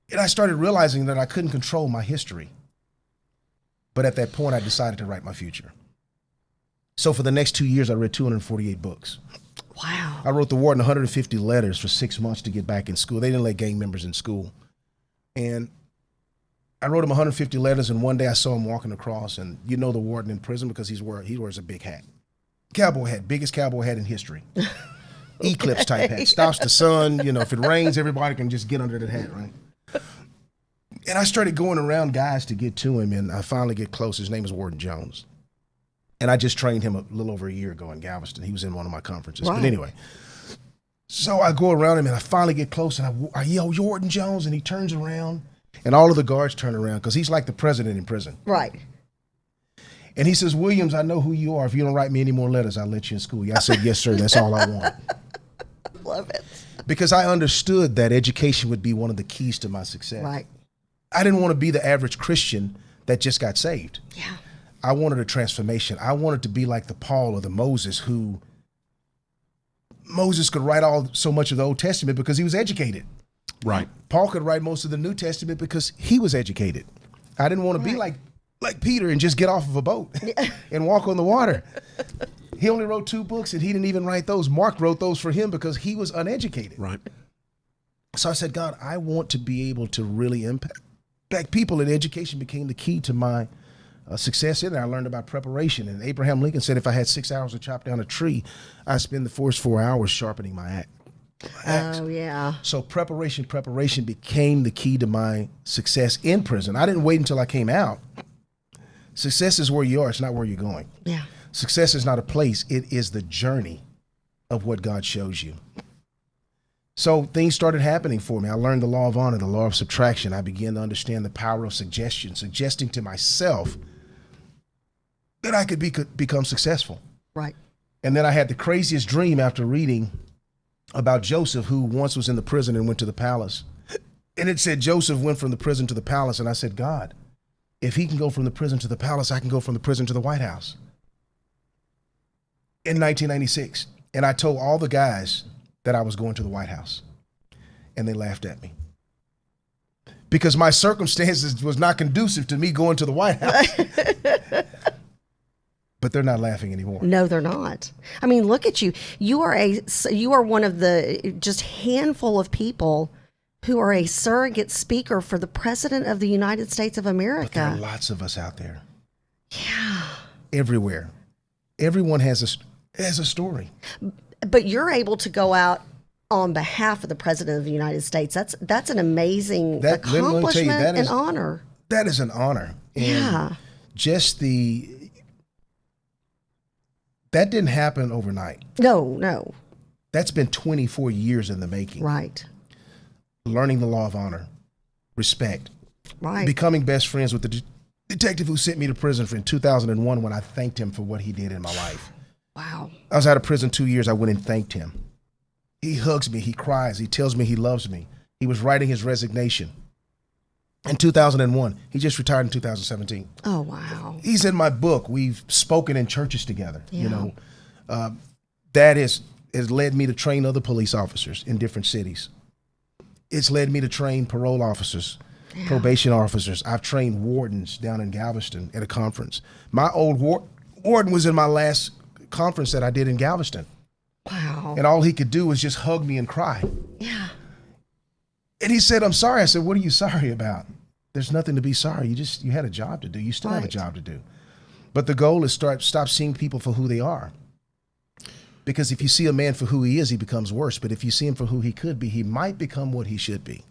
And I started realizing that I couldn't control my history. But at that point, I decided to write my future. So for the next 2 years, I read 248 books. Wow. I wrote the warden 150 letters for 6 months to get back in school. They didn't let gang members in school. And I wrote him 150 letters, and one day I saw him walking across, and the warden in prison because he wears a big hat. Cowboy hat, biggest cowboy hat in history. Eclipse type hat. Stops the sun. If it rains, everybody can just get under that hat, right? And I started going around guys to get to him, and I finally get close. His name is Warden Jones. And I just trained him a little over a year ago in Galveston. He was in one of my conferences. Right. But anyway, So I go around him and I finally get close and I yell, Jordan Jones, and he turns around and all of the guards turn around because he's like the president in prison. Right. And he says, Williams, I know who you are. If you don't write me any more letters, I'll let you in school. I said, yes, sir. That's all I want. Love it. Because I understood that education would be one of the keys to my success. Right. I didn't want to be the average Christian that just got saved. Yeah. I wanted a transformation. I wanted to be like the Paul or the Moses who Moses could write so much of the Old Testament because he was educated. Right. Paul could write most of the New Testament because he was educated. I didn't want to be like Peter and just get off of a boat and walk on the water. He only wrote 2 books and he didn't even write those. Mark wrote those for him because he was uneducated. Right. So I said, God, I want to be able to really impact people, and education became the key to my success in there. I learned about preparation, and Abraham Lincoln said if I had 6 hours to chop down a tree, I spend the first 4 hours sharpening my axe. Oh, yeah. So preparation became the key to my success in prison. I didn't wait until I came out. Success is where you are. It's not where you're going. Yeah. Success is not a place. It is the journey of what God shows you. So things started happening for me. I learned the law of honor, the law of subtraction. I began to understand the power of suggesting to myself that I could become successful. Right. And then I had the craziest dream after reading about Joseph, who once was in the prison and went to the palace. And it said Joseph went from the prison to the palace. And I said, God, if he can go from the prison to the palace, I can go from the prison to the White House. In 1996. And I told all the guys that I was going to the White House. And they laughed at me. Because my circumstances was not conducive to me going to the White House. But they're not laughing anymore. No, they're not. I mean, look at you. You are one of the just handful of people who are a surrogate speaker for the President of the United States of America. But there are lots of us out there. Yeah. Everywhere. Everyone has a story. But you're able to go out on behalf of the President of the United States. That's an amazing accomplishment and honor. That is an honor. And yeah. Just that didn't happen overnight. No. That's been 24 years in the making. Right. Learning the law of honor, respect, right. Becoming best friends with the detective who sent me to prison in 2001 when I thanked him for what he did in my life. Wow. I was out of prison 2 years. I went and thanked him. He hugs me. He cries. He tells me he loves me. He was writing his resignation in 2001. He just retired in 2017. Oh, wow. He's in my book. We've spoken in churches together. Yeah. You know, that has led me to train other police officers in different cities. It's led me to train parole officers, probation officers. I've trained wardens down in Galveston at a conference. My old warden was in my last conference that I did in Galveston. Wow. And all he could do was just hug me and cry. Yeah. And he said, I'm sorry. I said, what are you sorry about? There's nothing to be sorry. You had a job to do. You still have a job to do. But the goal is stop seeing people for who they are. Because if you see a man for who he is, he becomes worse. But if you see him for who he could be, he might become what he should be.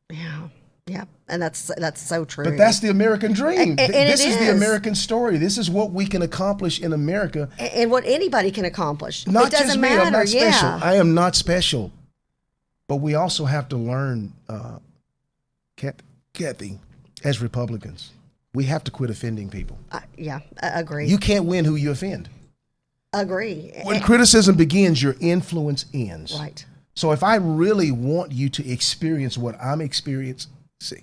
Yeah. Yeah. And that's so true. But that's the American dream. And this is the American story. This is what we can accomplish in America. And what anybody can accomplish. Not it doesn't just me. matter. I'm not special. Yeah. I am not special. But we also have to learn, Kathy, as Republicans, we have to quit offending people. Yeah, I agree. You can't win who you offend. Agree. When criticism begins, your influence ends. Right. So if I really want you to experience what I'm experiencing,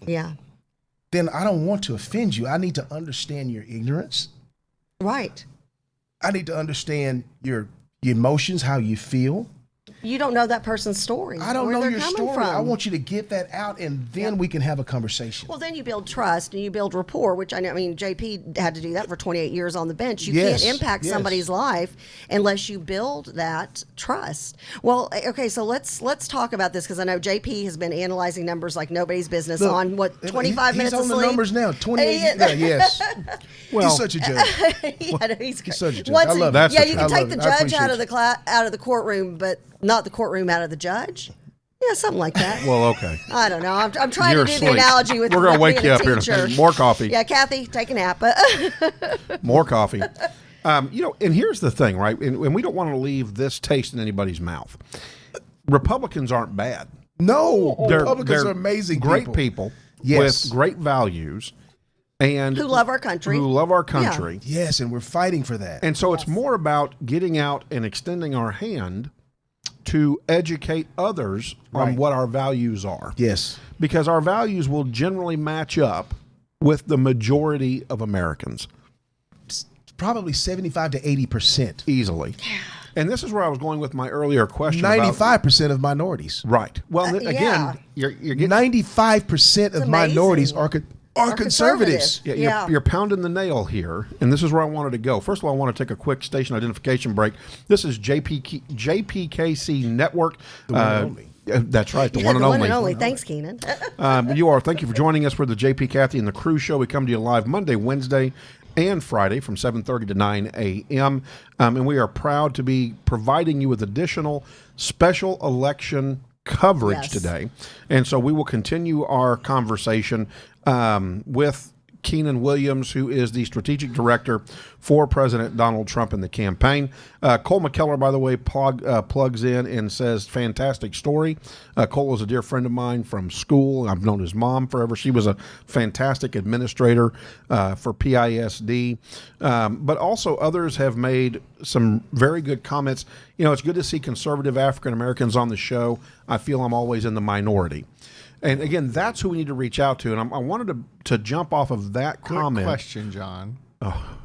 then I don't want to offend you. I need to understand your ignorance. Right. I need to understand your emotions, how you feel. You don't know that person's story. I don't know your story. From. I want you to get that out, and then we can have a conversation. Well, then you build trust and you build rapport, which I mean, JP had to do that for 28 years on the bench. You can't impact somebody's life unless you build that trust. Well, okay, so let's talk about this because I know JP has been analyzing numbers like nobody's business. Look, on what 25 minutes of sleep. He's on the numbers now. 28. Yes. Well, he's such a joke. He's such a joke. I love it. Yeah, you can take the judge out of the courtroom, but not the courtroom out of the judge. Yeah, something like that. Well, okay. I don't know. I'm trying You're to do asleep. the analogy with We're going to wake you up teacher. here. More coffee. Yeah, Kathy, take a nap. More coffee. And here's the thing, right? And we don't want to leave this taste in anybody's mouth. Republicans aren't bad. No, They're Republicans are amazing great people Yes. with great values and Who love our country. Who love our country. Yes, and we're fighting for that. And so it's more about getting out and extending our hand to educate others on Right. what our values are. Yes. Because our values will generally match up with the majority of Americans. Probably 75 to 80%. Easily. And this is where I was going with my earlier question. 95% of minorities. Right. Well, yeah. again, you're getting 95% of amazing. minorities are conservatives. conservative. Yeah, you're pounding the nail here, and this is where I wanted to go. First of all, I want to take a quick station identification break. This is JPKC Network. The one and only. That's right, the Yeah, one and the only. one and only. Thanks, Keenan. You are. Thank you for joining us for the JP Kathy and the Crew Show. We come to you live Monday, Wednesday, and Friday from 7:30 to 9 a.m. And we are proud to be providing you with additional special election coverage Yes. today. And so we will continue our conversation with Keenan Williams, who is the strategic director for President Donald Trump in the campaign. Cole McKellar, by the way, plugs in and says, fantastic story. Cole is a dear friend of mine from school. I've known his mom forever. She was a fantastic administrator for PISD. But also others have made some very good comments. You know, it's good to see conservative African Americans on the show. I feel I'm always in the minority. And again, that's who we need to reach out to. And I wanted to jump off of that Quick comment. question, John.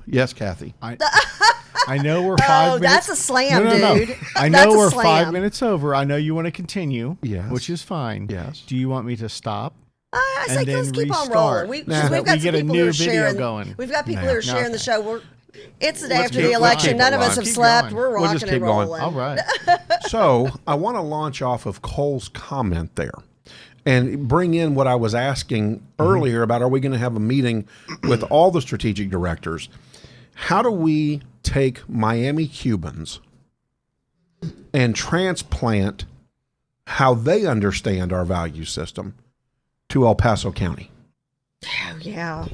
Yes, Kathy. I know we're 5 minutes. That's a slam, No. dude. I That's know a we're slam. 5 minutes over. I know you want to continue. Yes. Which is fine. Yes. Do you want me to stop? I say And then let's keep on restart. rolling. Nah. We've got We some get a people new who are video sharing. going. We've got people who are sharing the show. It's the day Let's after keep the election. going. None of us Keep have going. slept. Keep We're We'll rocking just and keep going. rolling. All right. So I want to launch off of Cole's comment there and bring in what I was asking earlier about, are we going to have a meeting with all the strategic directors? How do we take Miami Cubans and transplant how they understand our value system to El Paso County? Oh, yeah.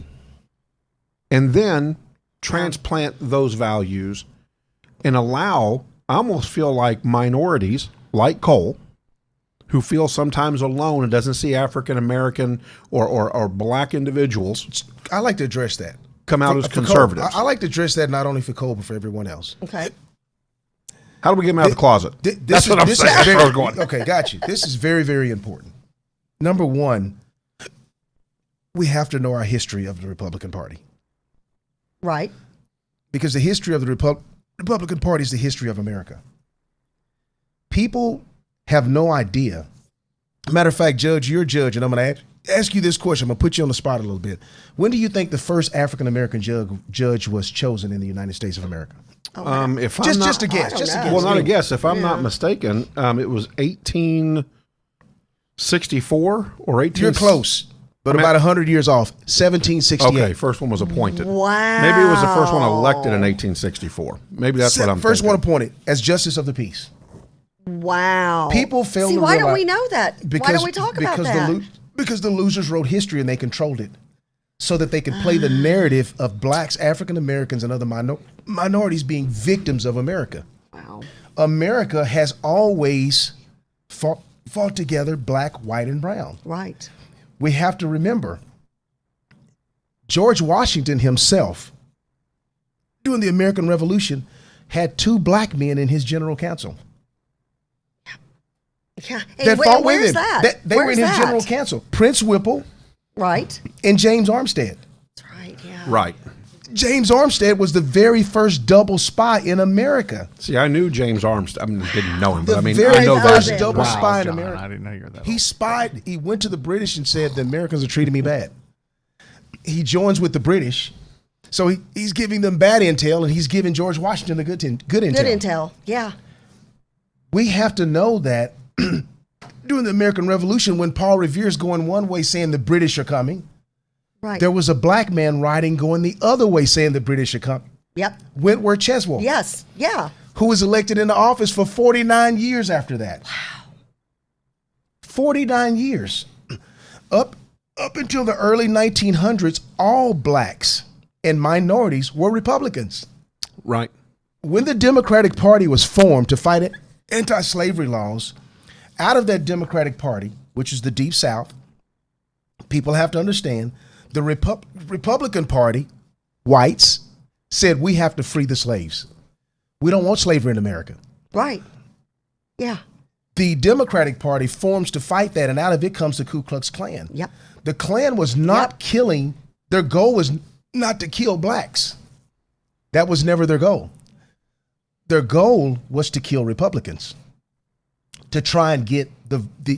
And then transplant those values and allow, I almost feel like minorities like Cole, who feel sometimes alone and doesn't see African American or black individuals I like to address that. come out as For Cole, conservatives. I like to address that not only for Cole, but for everyone else. Okay. How do we get them out of the closet? That's what I'm saying. That's where I was going. Okay, got you. This is very, very important. Number one, we have to know our history of the Republican Party. Right. Because the history of the Republican Party is the history of America. People have no idea. Matter of fact, Judge, you're a judge, and I'm going to ask you this question. I'm going to put you on the spot a little bit. When do you think the first African-American judge was chosen in the United States of America? If I'm not, Just a guess. I don't Just a know. guess. well, not a guess. If I'm not mistaken, it was 1864 or 18. You're close, but about 100 years off. 1768. Okay, first one was appointed. Wow. Maybe it was the first one elected in 1864. Maybe that's what I'm First thinking. one appointed as Justice of the Peace. Wow. People fail See, to why don't realize- we know that? Why don't we talk about that? Because the losers wrote history and they controlled it so that they could play the narrative of blacks, African Americans, and other minorities being victims of America. Wow. America has always fought together, black, white, and brown. Right. We have to remember George Washington himself, during the American Revolution, had 2 black men in his general council. Yeah. That fought with where's him. that? They were Where's in his that? general council. Prince Whipple Right. and James Armstead. That's right. Yeah. Right. James Armstead was the very first double spy in America. See, I knew James Armstead. I mean, didn't know him, but The I mean, very I know first that. double Wow, spy in John, America. I didn't know you were that He old. spied. He went to the British and said the Americans are treating me bad. He joins with the British, so he's giving them bad intel, and he's giving George Washington the good intel. Good intel. Yeah. We have to know that during the American Revolution, when Paul Revere's going one way saying the British are coming, Right. there was a black man riding going the other way saying the British are coming. Yep. Wentworth Cheswell, Yes. Yeah. who was elected into office for 49 years after that. Wow. 49 years. Up until the early 1900s, all blacks and minorities were Republicans. Right. When the Democratic Party was formed to fight anti-slavery laws, out of that Democratic Party, which is the Deep South, people have to understand the Republican Party, whites, said we have to free the slaves. We don't want slavery in America. Right. Yeah. The Democratic Party forms to fight that, and out of it comes the Ku Klux Klan. Yep. The Klan was not killing, their goal was not to kill blacks. That was never their goal. Their goal was to kill Republicans, to try and get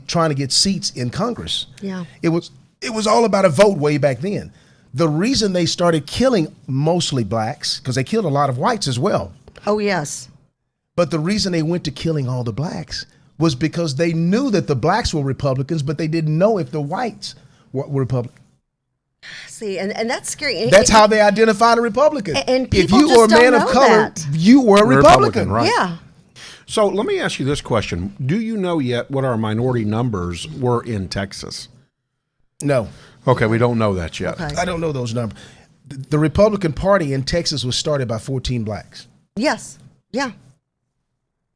trying to get seats in Congress. Yeah. It was all about a vote way back then. The reason they started killing mostly blacks, because they killed a lot of whites as well. Oh, yes. But the reason they went to killing all the blacks was because they knew that the blacks were Republicans, but they didn't know if the whites were Republicans. See, and that's scary. That's how they identified a Republican. And if people you just were a man don't of know color, that. you were a Republican. right? Yeah. So let me ask you this question. Do you know yet what our minority numbers were in Texas? No, Okay, we don't know that yet. Okay. I don't know those numbers. The Republican Party in Texas was started by 14 blacks. Yes. Yeah.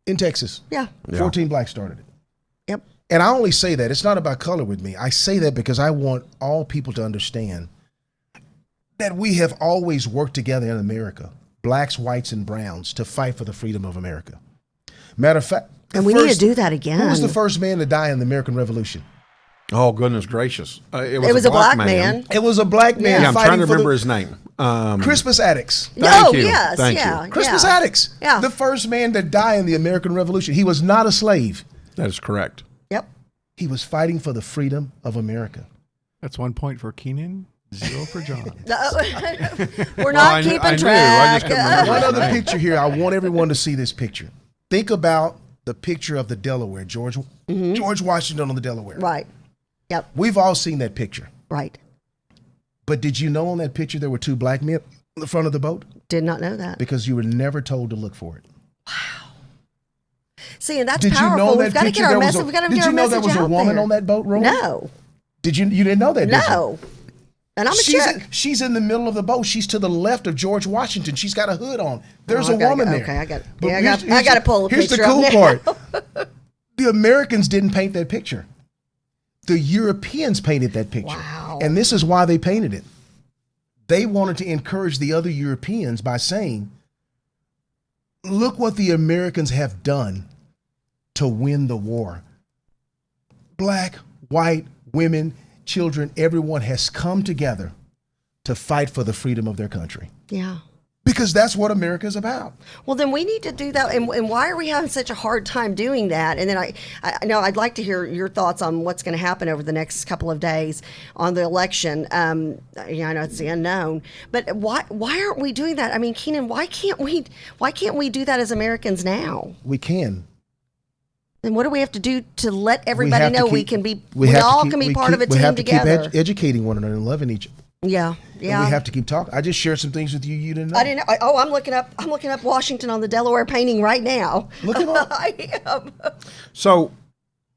In Texas, Yeah. 14 blacks started it. Yep. And I only say that, it's not about color with me. I say that because I want all people to understand that we have always worked together in America, blacks, whites, and browns, to fight for the freedom of America. Matter of fact, And we need to do that again. Who was the first man to die in the American Revolution? Oh, goodness gracious. It was a black man. It was a black man. Yeah, I'm fighting trying to for remember his name. Crispus Attucks. Thank Oh, you. yes. Thank yeah. you. Crispus yeah. Attucks. Yeah. The first man to die in the American Revolution. He was not a slave. That is correct. Yep. He was fighting for the freedom of America. That's 1 point for Keenan, 0 for John. We're not I knew- keeping I knew. track. I just couldn't remember. One other Right. picture here. I want everyone to see this picture. Think about the picture of the Delaware, George Washington on the Delaware. Right. Yep. We've all seen that picture. Right. But did you know on that picture there were 2 black men on the front of the boat? Did not know that. Because you were never told to look for it. See, and that's Did you powerful. know We've that got to picture? get our There was message. a- We've got to Did get our you know message there was a out woman there. on that boat rowing? No. You didn't know that, did you? No. And I'm a check. She's in the middle of the boat. She's to the left of George Washington. She's got a hood on. There's Oh, a I gotta woman go- there. okay, I got- But yeah, I here's- got- I gotta pull a Here's the picture cool up part. now. The Americans didn't paint that picture. The Europeans painted that picture. Wow. And this is why they painted it. They wanted to encourage the other Europeans by saying, look what the Americans have done to win the war. Black, white, women, children, everyone has come together to fight for the freedom of their country. Yeah. Because that's what America's about. Well, then we need to do that. And why are we having such a hard time doing that? And then I know I'd like to hear your thoughts on what's going to happen over the next couple of days on the election. I know it's the unknown, but why aren't we doing that? I mean, Keenan, why can't we do that as Americans now? We can. Then what do we have to do to let everybody have to know keep- we can be? we We have to all keep- can be we part of a keep- we team have to together. keep educating one another and loving each other. Yeah. Yeah. And we have to keep talking. I just shared some things with you you didn't know. I didn't know. I'm looking up Washington on the Delaware painting right now. Look it up. I am. So,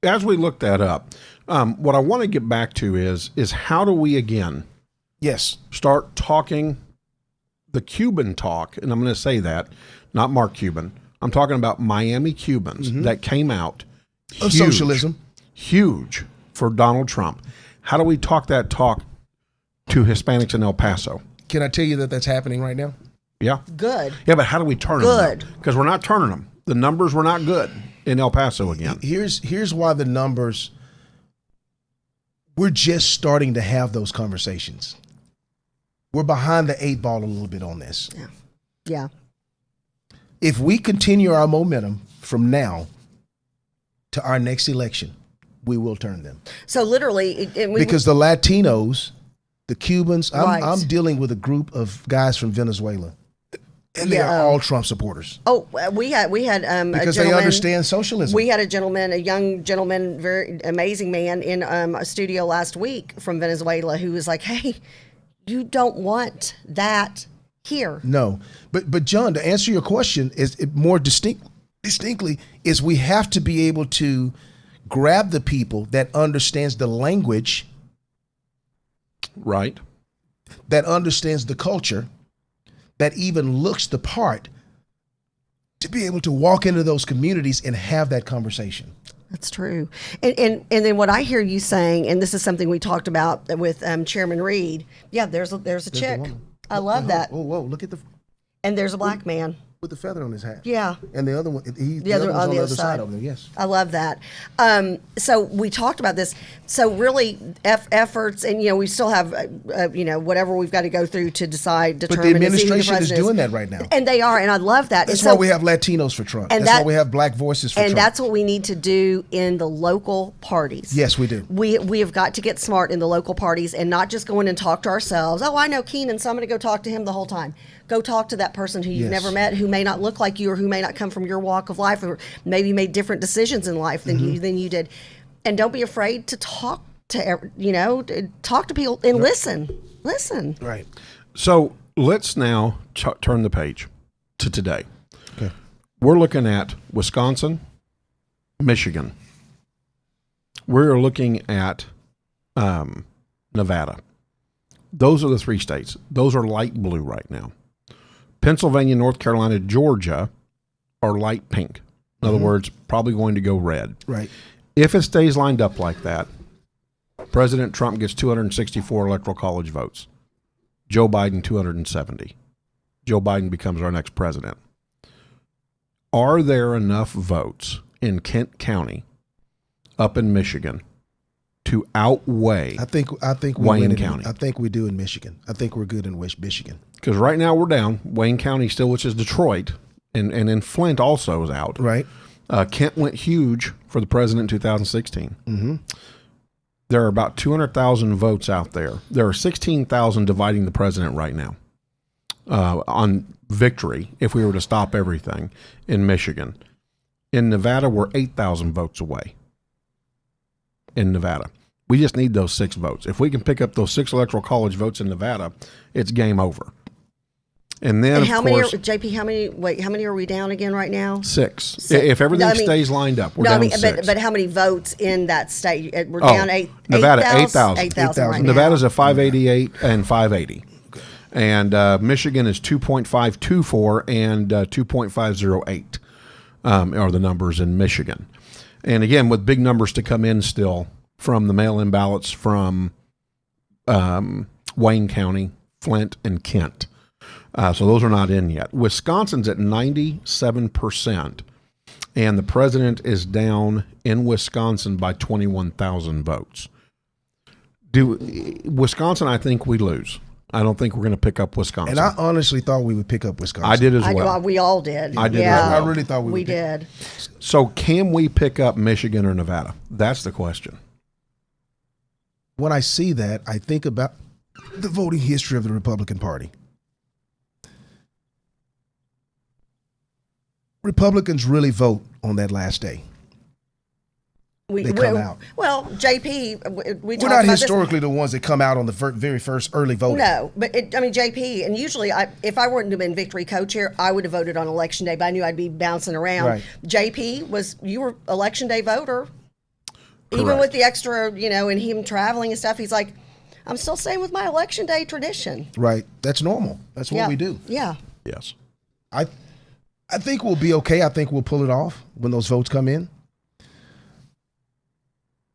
as we look that up, what I want to get back to is how do we again Yes. start talking the Cuban talk? And I'm going to say that, not Mark Cuban. I'm talking about Miami Cubans that came out Of huge, socialism. huge for Donald Trump. How do we talk that talk to Hispanics in El Paso? Can I tell you that that's happening right now? Yeah. Good. Yeah, but how do we turn Good. them? Because we're not turning them. The numbers were not good in El Paso again. Here's why the numbers, we're just starting to have those conversations. We're behind the 8 ball a little bit on this. Yeah. If we continue our momentum from now to our next election, we will turn them. So literally, Because the Latinos, the Cubans, Right. I'm dealing with a group of guys from Venezuela, and they Yeah. are all Trump supporters we had because a they gentleman, understand socialism. We had a young gentleman, very amazing man, in a studio last week from Venezuela who was like, "Hey, you don't want that here." No, but John, to answer your question, is it more distinctly is we have to be able to grab the people that understands the language, Right. that understands the culture, that even looks the part, to be able to walk into those communities and have that conversation. That's true. And then what I hear you saying, and this is something we talked about with Chairman Reid. Yeah, there's a chick. woman. I love that. Oh, whoa! Look at And there's a black man. with the feather on his hat. Yeah. And the other one, the other other one's on on the the other other side. side over there. Yes. I love that. So we talked about this. So really, efforts, and we still have, whatever we've got to go through to determine. But the and see who administration is president doing that right now. and they are, and I love that. That's And so, why we have Latinos for Trump. and That's that- why we have Black voices for and Trump. that's what we need to do in the local parties. Yes, we do. We have got to get smart in the local parties and not just go in and talk to ourselves. Oh, I know Keenan, so I'm going to go talk to him the whole time. Go talk to that person who you've Yes. never met, who may not look like you, or who may not come from your walk of life, or maybe made different decisions in life than you did. And don't be afraid to talk to talk to people and listen. Right. So let's now turn the page to today. Okay. We're looking at Wisconsin, Michigan. We're looking at Nevada. Those are the three states. Those are light blue right now. Pennsylvania, North Carolina, Georgia are light pink. In other words, probably going to go red. Right. If it stays lined up like that, President Trump gets 264 electoral college votes. Joe Biden 270. Joe Biden becomes our next president. Are there enough votes in Kent County, up in Michigan, to outweigh I think we Wayne win in- County? I think we do in Michigan. I think we're good in Michigan. Because right now we're down. Wayne County still, which is Detroit, and then Flint also is out. Right. Kent went huge for the president in 2016. Mm-hmm. There are about 200,000 votes out there. There are 16,000 dividing the president right now on victory if we were to stop everything in Michigan. In Nevada, we're 8,000 votes away. In Nevada. We just need those 6 votes. If we can pick up those 6 electoral college votes in Nevada, it's game over. And then, And of how course, many, JP, how many are we down again right now? 6. If everything No, I mean- stays lined up, we're down 6. But how many votes in that state? We're Oh, down Nevada, 8,000 8,000. right now. Nevada's a 588 and 580. And Michigan is 2.524 and 2.508 are the numbers in Michigan. And again, with big numbers to come in still from the mail-in ballots from Wayne County, Flint, and Kent. So those are not in yet. Wisconsin's at 97%, and the president is down in Wisconsin by 21,000 votes. Wisconsin, I think we lose. I don't think we're going to pick up Wisconsin. And I honestly thought we would pick up Wisconsin. I did as well. We all did. I did as Yeah, well. I really thought we would pick- did. So can we pick up Michigan or Nevada? That's the question. When I see that, I think about the voting history of the Republican Party. Republicans really vote on that last day. They come out. Well, JP, we We're talked not about historically the ones that come out on the very first early voting. No, but JP, and usually, if I wouldn't have been victory co-chair, I would have voted on election day. But I knew I'd be bouncing around. Right. JP you were election day voter, even Correct. with the extra, and him traveling and stuff. He's like, I'm still staying with my election day tradition. Right. That's normal. That's what Yeah. we do. Yeah. Yes. I think we'll be okay. I think we'll pull it off when those votes come in.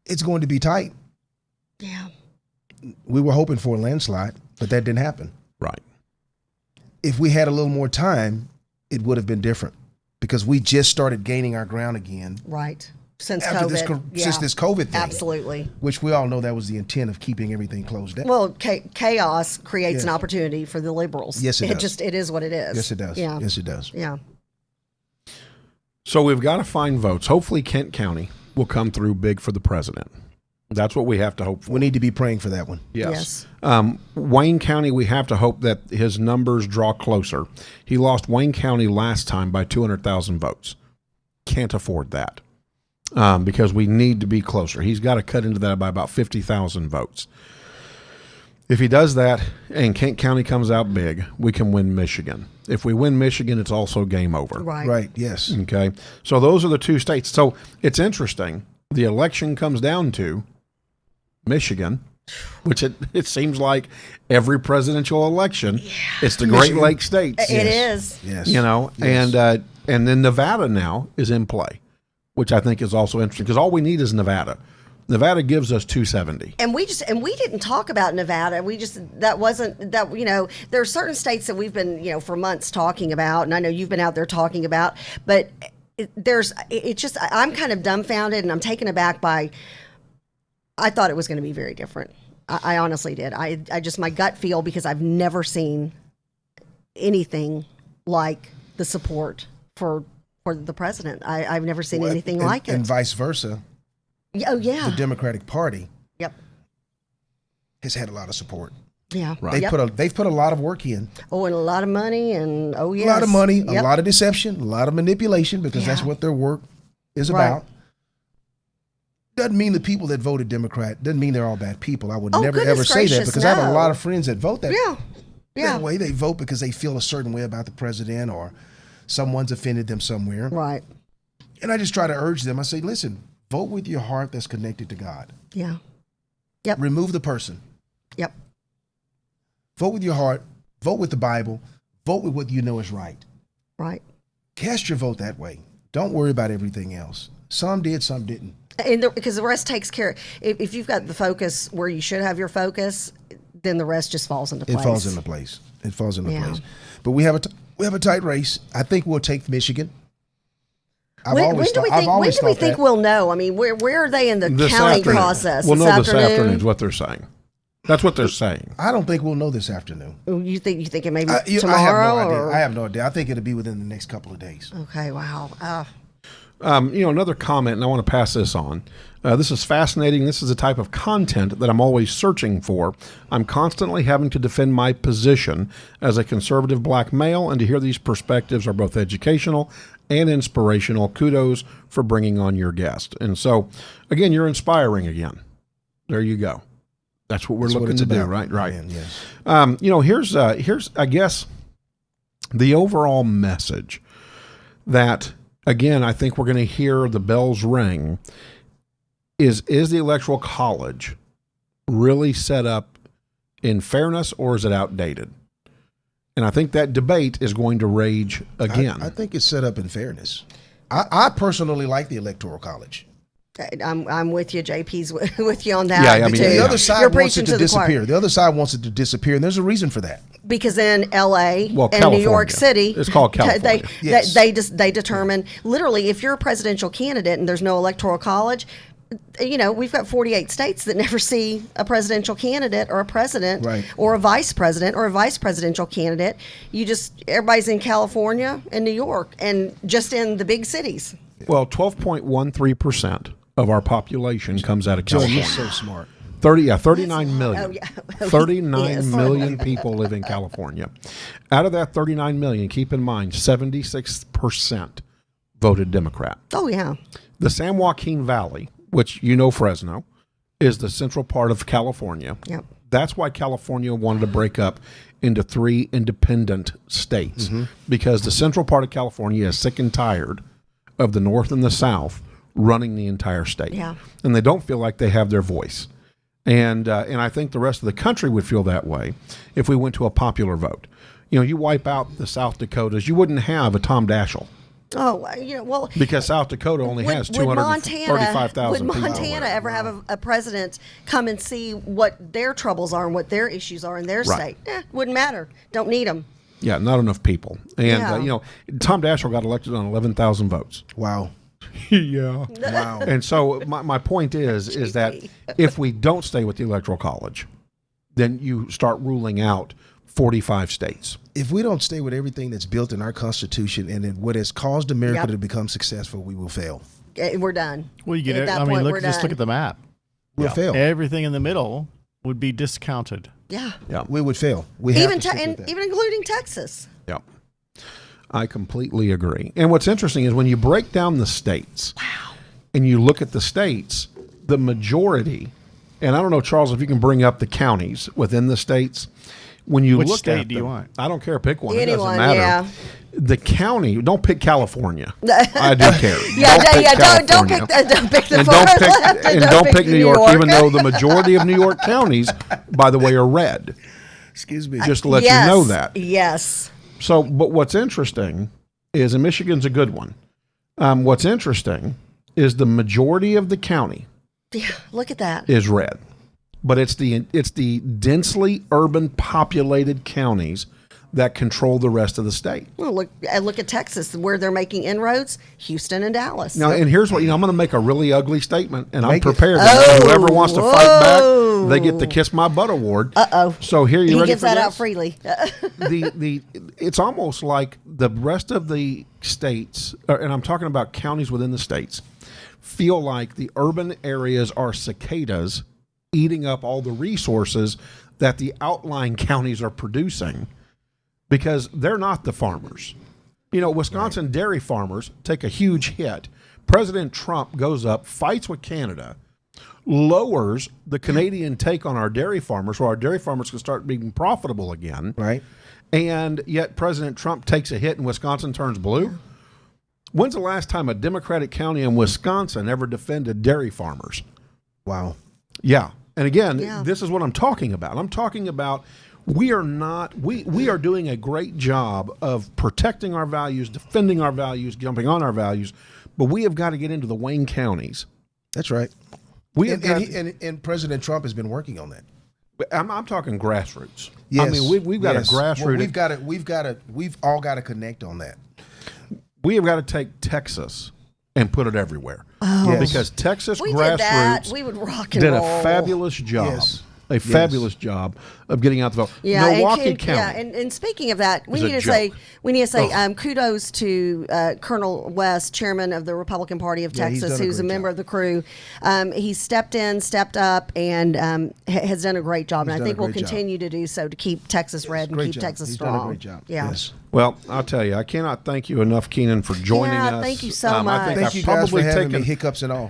It's going to be tight. Yeah. We were hoping for a landslide, but that didn't happen. Right. If we had a little more time, it would have been different because we just started gaining our ground again Right. Since after COVID. since this COVID thing. Absolutely. Which we all know that was the intent of keeping everything closed down. Well, chaos creates an Yes. opportunity for the liberals. Yes, it does. It is what it is. Yes, it does. Yeah. Yes, it does. Yeah. So we've got to find votes. Hopefully Kent County will come through big for the president. That's what we have to hope for. We need to be praying for that one. Yes. Wayne County, we have to hope that his numbers draw closer. He lost Wayne County last time by 200,000 votes. Can't afford that because we need to be closer. He's got to cut into that by about 50,000 votes. If he does that and Kent County comes out big, we can win Michigan. If we win Michigan, it's also game over. Right. Right. Yes. Okay. So those are the 2 states. So it's interesting. The election comes down to Michigan, which it seems like every presidential election, it's the Great Lakes states. It is. Yes. Yes. Yes. And then Nevada now is in play. which I think is also interesting because all we need is Nevada. Nevada gives us 270. And we didn't talk about Nevada. That wasn't that, there are certain states that we've been, for months talking about, and I know you've been out there talking about, but I'm kind of dumbfounded and I'm taken aback by, I thought it was going to be very different. I honestly did. I just, my gut feel, because I've never seen anything like the support for the president. I've never seen anything like it. And vice versa. Oh, yeah. The Democratic Party Yep. has had a lot of support. Yeah. Right. They've put a lot of work in. Oh, and a lot of money, and yes. A lot of money, Yep. a lot of deception, a lot of manipulation, because that's Yeah. what their work is Right. about. Doesn't mean the people that voted Democrat, doesn't mean they're all bad people. I would Oh, never ever goodness say that, gracious, because I have a no. lot of friends that vote that Yeah. way. They vote because they feel a certain way about the president, or someone's offended them somewhere. Right. And I just try to urge them. I say, listen, vote with your heart that's connected to God. Yeah. Yep. Remove the person. Yep. Vote with your heart. Vote with the Bible. Vote with what you know is right. Right. Cast your vote that way. Don't worry about everything else. Some did, some didn't. And because the rest takes care. If you've got the focus where you should have your focus, then the rest just falls into place. It falls into place. It falls into Yeah. place. But we have a tight race. I think we'll take Michigan. When do we think we'll know? I mean, where are they in the This counting afternoon. process? We'll know this afternoon is what they're saying. That's what they're saying. I don't think we'll know this afternoon. You think it may be I tomorrow? have no idea. Or? I have no idea. I think it'll be within the next couple of days. Okay. Wow. Another comment, and I want to pass this on. This is fascinating. This is the type of content that I'm always searching for. I'm constantly having to defend my position as a conservative black male, and to hear these perspectives are both educational and inspirational. Kudos for bringing on your guest. And so, again, you're inspiring again. There you go. That's what we're looking to do, right? Right. Man, yes. Here's I guess the overall message that, again, I think we're going to hear the bells ring is the Electoral College really set up in fairness, or is it outdated? And I think that debate is going to rage again. I think it's set up in fairness. I personally like the Electoral College. I'm with you. JP's with you on that. Yeah, I mean, too. The other side You're wants it preaching to the choir. disappear. The other side wants it to disappear, and there's a reason for that. Because in L.A. Well, and New York California. City, It's called California. Yes. They determine literally if you're a presidential candidate and there's no electoral college. We've got 48 states that never see a presidential candidate or a president Right. or a vice president or a vice presidential candidate. Everybody's in California and New York and just in the big cities. Well, 12.13% of our population comes out of Joe, California. you're so smart. 39 million. Oh, yeah. 39 Yes. million people live in California. Out of that 39 million, keep in mind, 76% voted Democrat. Oh, yeah. The San Joaquin Valley, which Fresno, is the central part of California. Yep. That's why California wanted to break up into 3 independent states, because the central part of California is sick and tired of the North and the South running the entire state. Yeah. And they don't feel like they have their voice. And I think the rest of the country would feel that way if we went to a popular vote. You wipe out the South Dakotas, you wouldn't have a Tom Daschle. Oh, well, Because South Dakota only has 235,000 Would people. Montana ever have a president come and see what their troubles are and what their issues are in their Right. state? Wouldn't matter. Don't need them. Yeah, not enough people. And, Yeah. Tom Daschle got elected on 11,000 votes. Wow. Yeah. Wow. And so my point is that if we don't stay with the Electoral College, then you start ruling out 45 states. If we don't stay with everything that's built in our Constitution and in what has caused America Yep. to become successful, we will fail. We're done. Well, you get At it. that I mean, point, look we're just look done. at the map. We'll fail. Everything in the middle would be discounted. Yeah. Yeah. We would fail. We have Even to stick with and that. even including Texas. Yeah. I completely agree. And what's interesting is when you break down the states and you look at the states, the majority, and I don't know, Charles, if you can bring up the counties within the states. When you Which look state at do you them, want? I don't care. Pick one. Anyone, it doesn't matter. yeah. The county. Don't pick California. I do care. Yeah, Don't pick don't pick California. don't pick the And far don't pick, left, and don't pick New York, even though the majority of New York counties, by the way, are red. Excuse me. Just to let Yes. you know that. Yes. So, but what's interesting is, and Michigan's a good one. What's interesting is the majority of the county Yeah, look at that. is red, but it's the densely urban populated counties that control the rest of the state. Well, look at Texas, where they're making inroads. Houston and Dallas. Now, and here's what I'm going to make a really ugly statement, and I'm Make it. prepared. Whoever wants to fight back, they get the Kiss My Butt award. So here, you He ready gives for that this? out freely. It's almost like the rest of the states, and I'm talking about counties within the states, feel like the urban areas are cicadas eating up all the resources that the outlying counties are producing, because they're not the farmers. Wisconsin dairy farmers take a huge hit. President Trump goes up, fights with Canada, lowers the Canadian take on our dairy farmers, so our dairy farmers can start being profitable again. Right. And yet President Trump takes a hit and Wisconsin turns blue. When's the last time a Democratic county in Wisconsin ever defended dairy farmers? Wow. Yeah. And again, Yeah. this is what I'm talking about. I'm talking about we are doing a great job of protecting our values, defending our values, jumping on our values, but we have got to get into the Wayne counties. That's right. We have got, And President Trump has been working on that. I'm talking grassroots. Yes. I mean, we've got Yes. a grassroots. Well, we've all got to connect on that. We have got to take Texas and put it everywhere. Oh. Yes. Because Texas We did that. grassroots We would rock and did roll. a fabulous job. Yes. A fabulous job of getting out the vote. Yeah, Milwaukee and, County. Yeah, and speaking of that, we is a need to say joke. kudos to Colonel West, chairman of the Republican Party of Yeah, he's Texas, done a who's a great member job. of the crew. He stepped up, and has done a great job. He's And I done think a will great job. continue to do so to keep Texas red and Great keep job. Texas He's strong. done a great job. Yeah. Yes. Well, I'll tell you, I cannot thank you enough, Keenan, for joining Yeah, us. thank you so I much. think Thank I've you guys for probably having taken me, hiccups and all.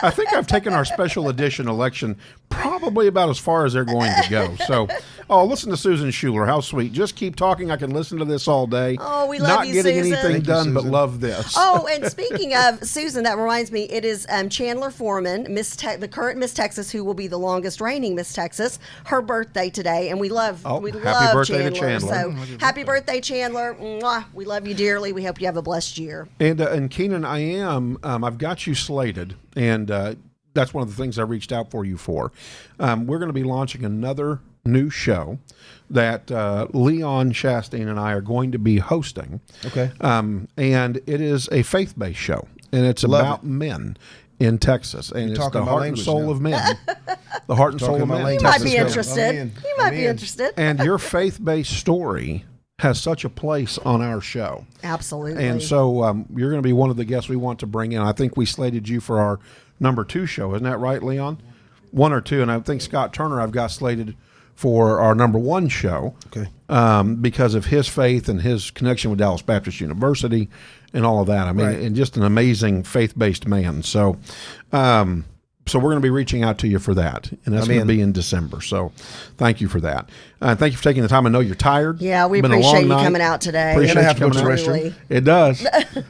I think I've taken our special edition election probably about as far as they're going to go. So, listen to Susan Schuler. How sweet. Just keep talking. I can listen to this all day. Oh, we love Not you, getting Susan. anything Thank you, done, but Susan. love this. Oh, and speaking of Susan, that reminds me, it is Chandler Foreman, the current Miss Texas, who will be the longest reigning Miss Texas. Her birthday today, and we love happy love birthday to Chandler. Chandler. So happy birthday, Chandler! Mwah. We love you dearly. We hope you have a blessed year. And Keenan, I've got you slated, and that's one of the things I reached out for you for. We're going to be launching another new show that Leon Chastain and I are going to be hosting. Okay. And it is a faith-based show, and it's Love about men in Texas, and it's talking the my heart and language soul now. of men. The heart and soul Talking of my men. in language. You might Texas be now. interested. I'm in. You might I'm be in. interested. And your faith-based story has such a place on our show. Absolutely. And so you're going to be one of the guests we want to bring in. I think we slated you for our number 2 show. Isn't that right, Leon? 1 or 2. And I think Scott Turner I've got slated for our number 1 show. Okay. Because of his faith and his connection with Dallas Baptist University and all of that. I mean, Right. and just an amazing faith-based man. So so we're going to be reaching out to you for that, and that's I'm going to in. be in December. So thank you for that. Thank you for taking the time. I know you're tired. Yeah, we Been a appreciate long you night. coming out today. Appreciate And I you have to go coming to the out. restroom. It does.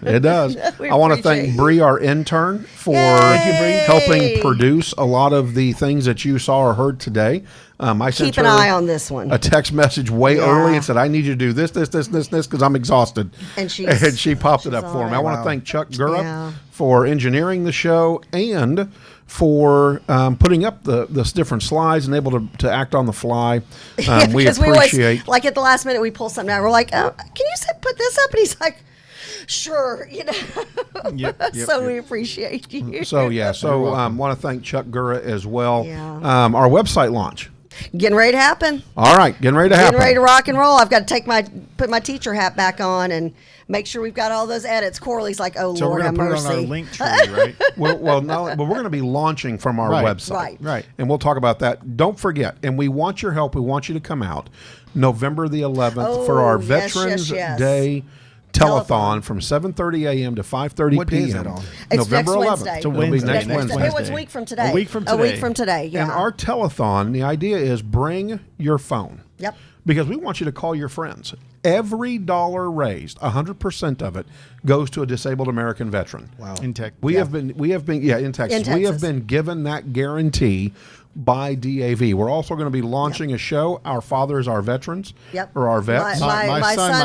It does. We I want to appreciate thank you. Bree, our intern, for Yay! helping produce a lot of the things that you saw or heard today. I sent Keep an her eye on this one. a text message way Yeah. early and said, I need you to do this, because I'm exhausted. And she's- and she popped it up she's for on me. it. I want to Wow. thank Chuck Gurup Yeah. for engineering the show and for putting up the different slides and able to act on the fly. We Because appreciate. always, like at the last minute, we pull something out. We're like, oh, can you put this up? And he's like, sure, So we appreciate you. So want to thank Chuck Gura as well. Yeah. Our website launch. Getting ready to happen. All right, getting ready to happen. Getting ready to rock and roll. I've got to put my teacher hat back on and make sure we've got all those edits. Corley's like, oh, So Lord we're have gonna put it on our mercy. link tree, right? But we're going to be launching from our Right. website. Right. And we'll talk about that. Don't forget, and we want your help. We want you to come out November the 11th for our Oh, yes, Veterans yes. Day telethon from 7:30 a.m. to 5:30 What day p.m. is that on? It's November next 11th. Wednesday. It's a It'll be Wednesday. next Next Wednesday. It was Wednesday. a week from today. A week from A week today. from today, yeah. And our telethon, the idea is bring your phone. Yep. Because we want you to call your friends. Every dollar raised, 100% of it goes to a disabled American veteran. Wow. In tech. We have been in Texas. In We have Texas. been given that guarantee by DAV. We're also going to be launching a show, Our Fathers, Our Veterans, Yep. or Our Vets. My son, my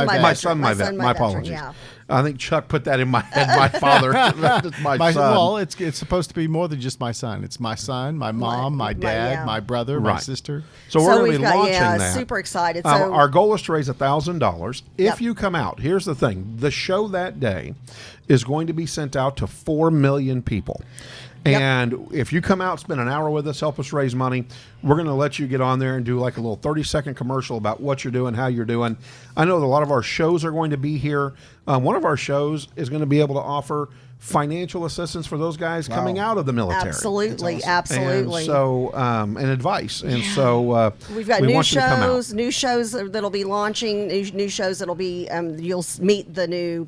My veteran. son, my vet. My veteran, apologies. yeah. I think Chuck put that in my head. My father, It's my son. Well, it's supposed to be more than just my son. It's my son, my mom, my dad, yeah. my brother, my Right. sister. So we're going to we've be got, launching yeah, that. super excited. So Our goal is to raise $1,000. If Yep. you come out, here's the thing: the show that day is going to be sent out to 4 million people. Yep. And if you come out, spend an hour with us, help us raise money, we're going to let you get on there and do like a little 30-second commercial about what you're doing, how you're doing. I know that a lot of our shows are going to be here. One of our shows is going to be able to offer financial assistance for those guys coming out of the military. absolutely, absolutely. And so, and advice. And so, we've got we new want you to come out. shows that'll be launching, new shows that'll be, you'll meet the new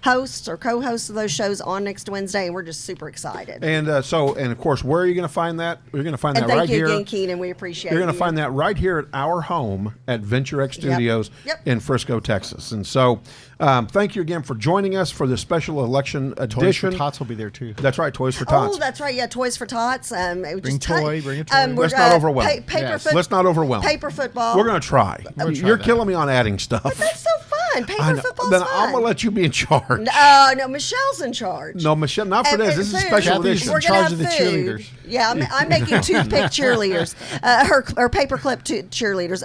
hosts or co-hosts of those shows on next Wednesday, and we're just super excited. And and of course, where are you going to find that? You're going to find And that thank right you here. again, Keenan. We appreciate it. You're going to find that right here at our home at Venture X Studios Yep. in Frisco, Texas. And so, thank you again for joining us for this special election Toys edition. for Tots will be there too. That's right, Toys for Tots. Oh, that's right. Yeah, Toys for Tots. Bring a toy. Let's not overwhelm. Yes. Let's not overwhelm. Paper football. We're going to try. try You're that. killing me on adding stuff. That's so fun. Paper I know. football's Then fun. I'm going to let you be in charge. No, Michelle's in charge. No, Michelle, not for And- this. and This is a food. special Kathy's edition. We're in gonna charge have of the food. cheerleaders. Yeah, I'm making toothpick cheerleaders, her paperclip cheerleaders.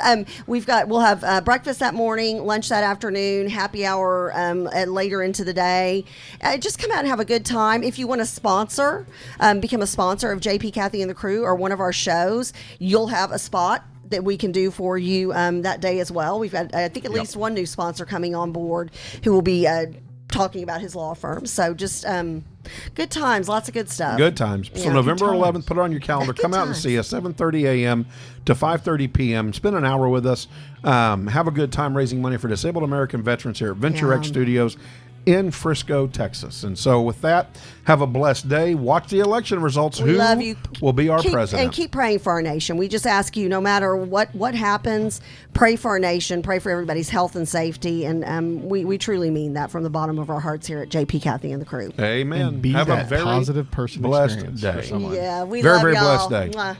We'll have breakfast that morning, lunch that afternoon, happy hour later into the day. Just come out and have a good time. If you want to sponsor, become a sponsor of JP, Kathy, and the Crew or one of our shows, you'll have a spot that we can do for you that day as well. We've got, I think, at least one new sponsor coming on board who will be talking about his law firm. So just good times, lots of good stuff. Good times. So Yeah. November Good 11th, put it on your calendar. Good Come out and times. see us, 7:30 a.m. to 5:30 p.m. Spend an hour with us. Have a good time raising money for disabled American veterans here at Venture X Yeah. Studios in Frisco, Texas. And so with that, have a blessed day. Watch the election results. We Who love you. will be our Keep- president? And keep praying for our nation. We just ask you, no matter what happens, pray for our nation, pray for everybody's health and safety. And we truly mean that from the bottom of our hearts here at JP, Kathy, and the Crew. Amen. And be have a that very positive person blessed experience day. for someone. Yeah, we Very, love very y'all. blessed day. Mwah.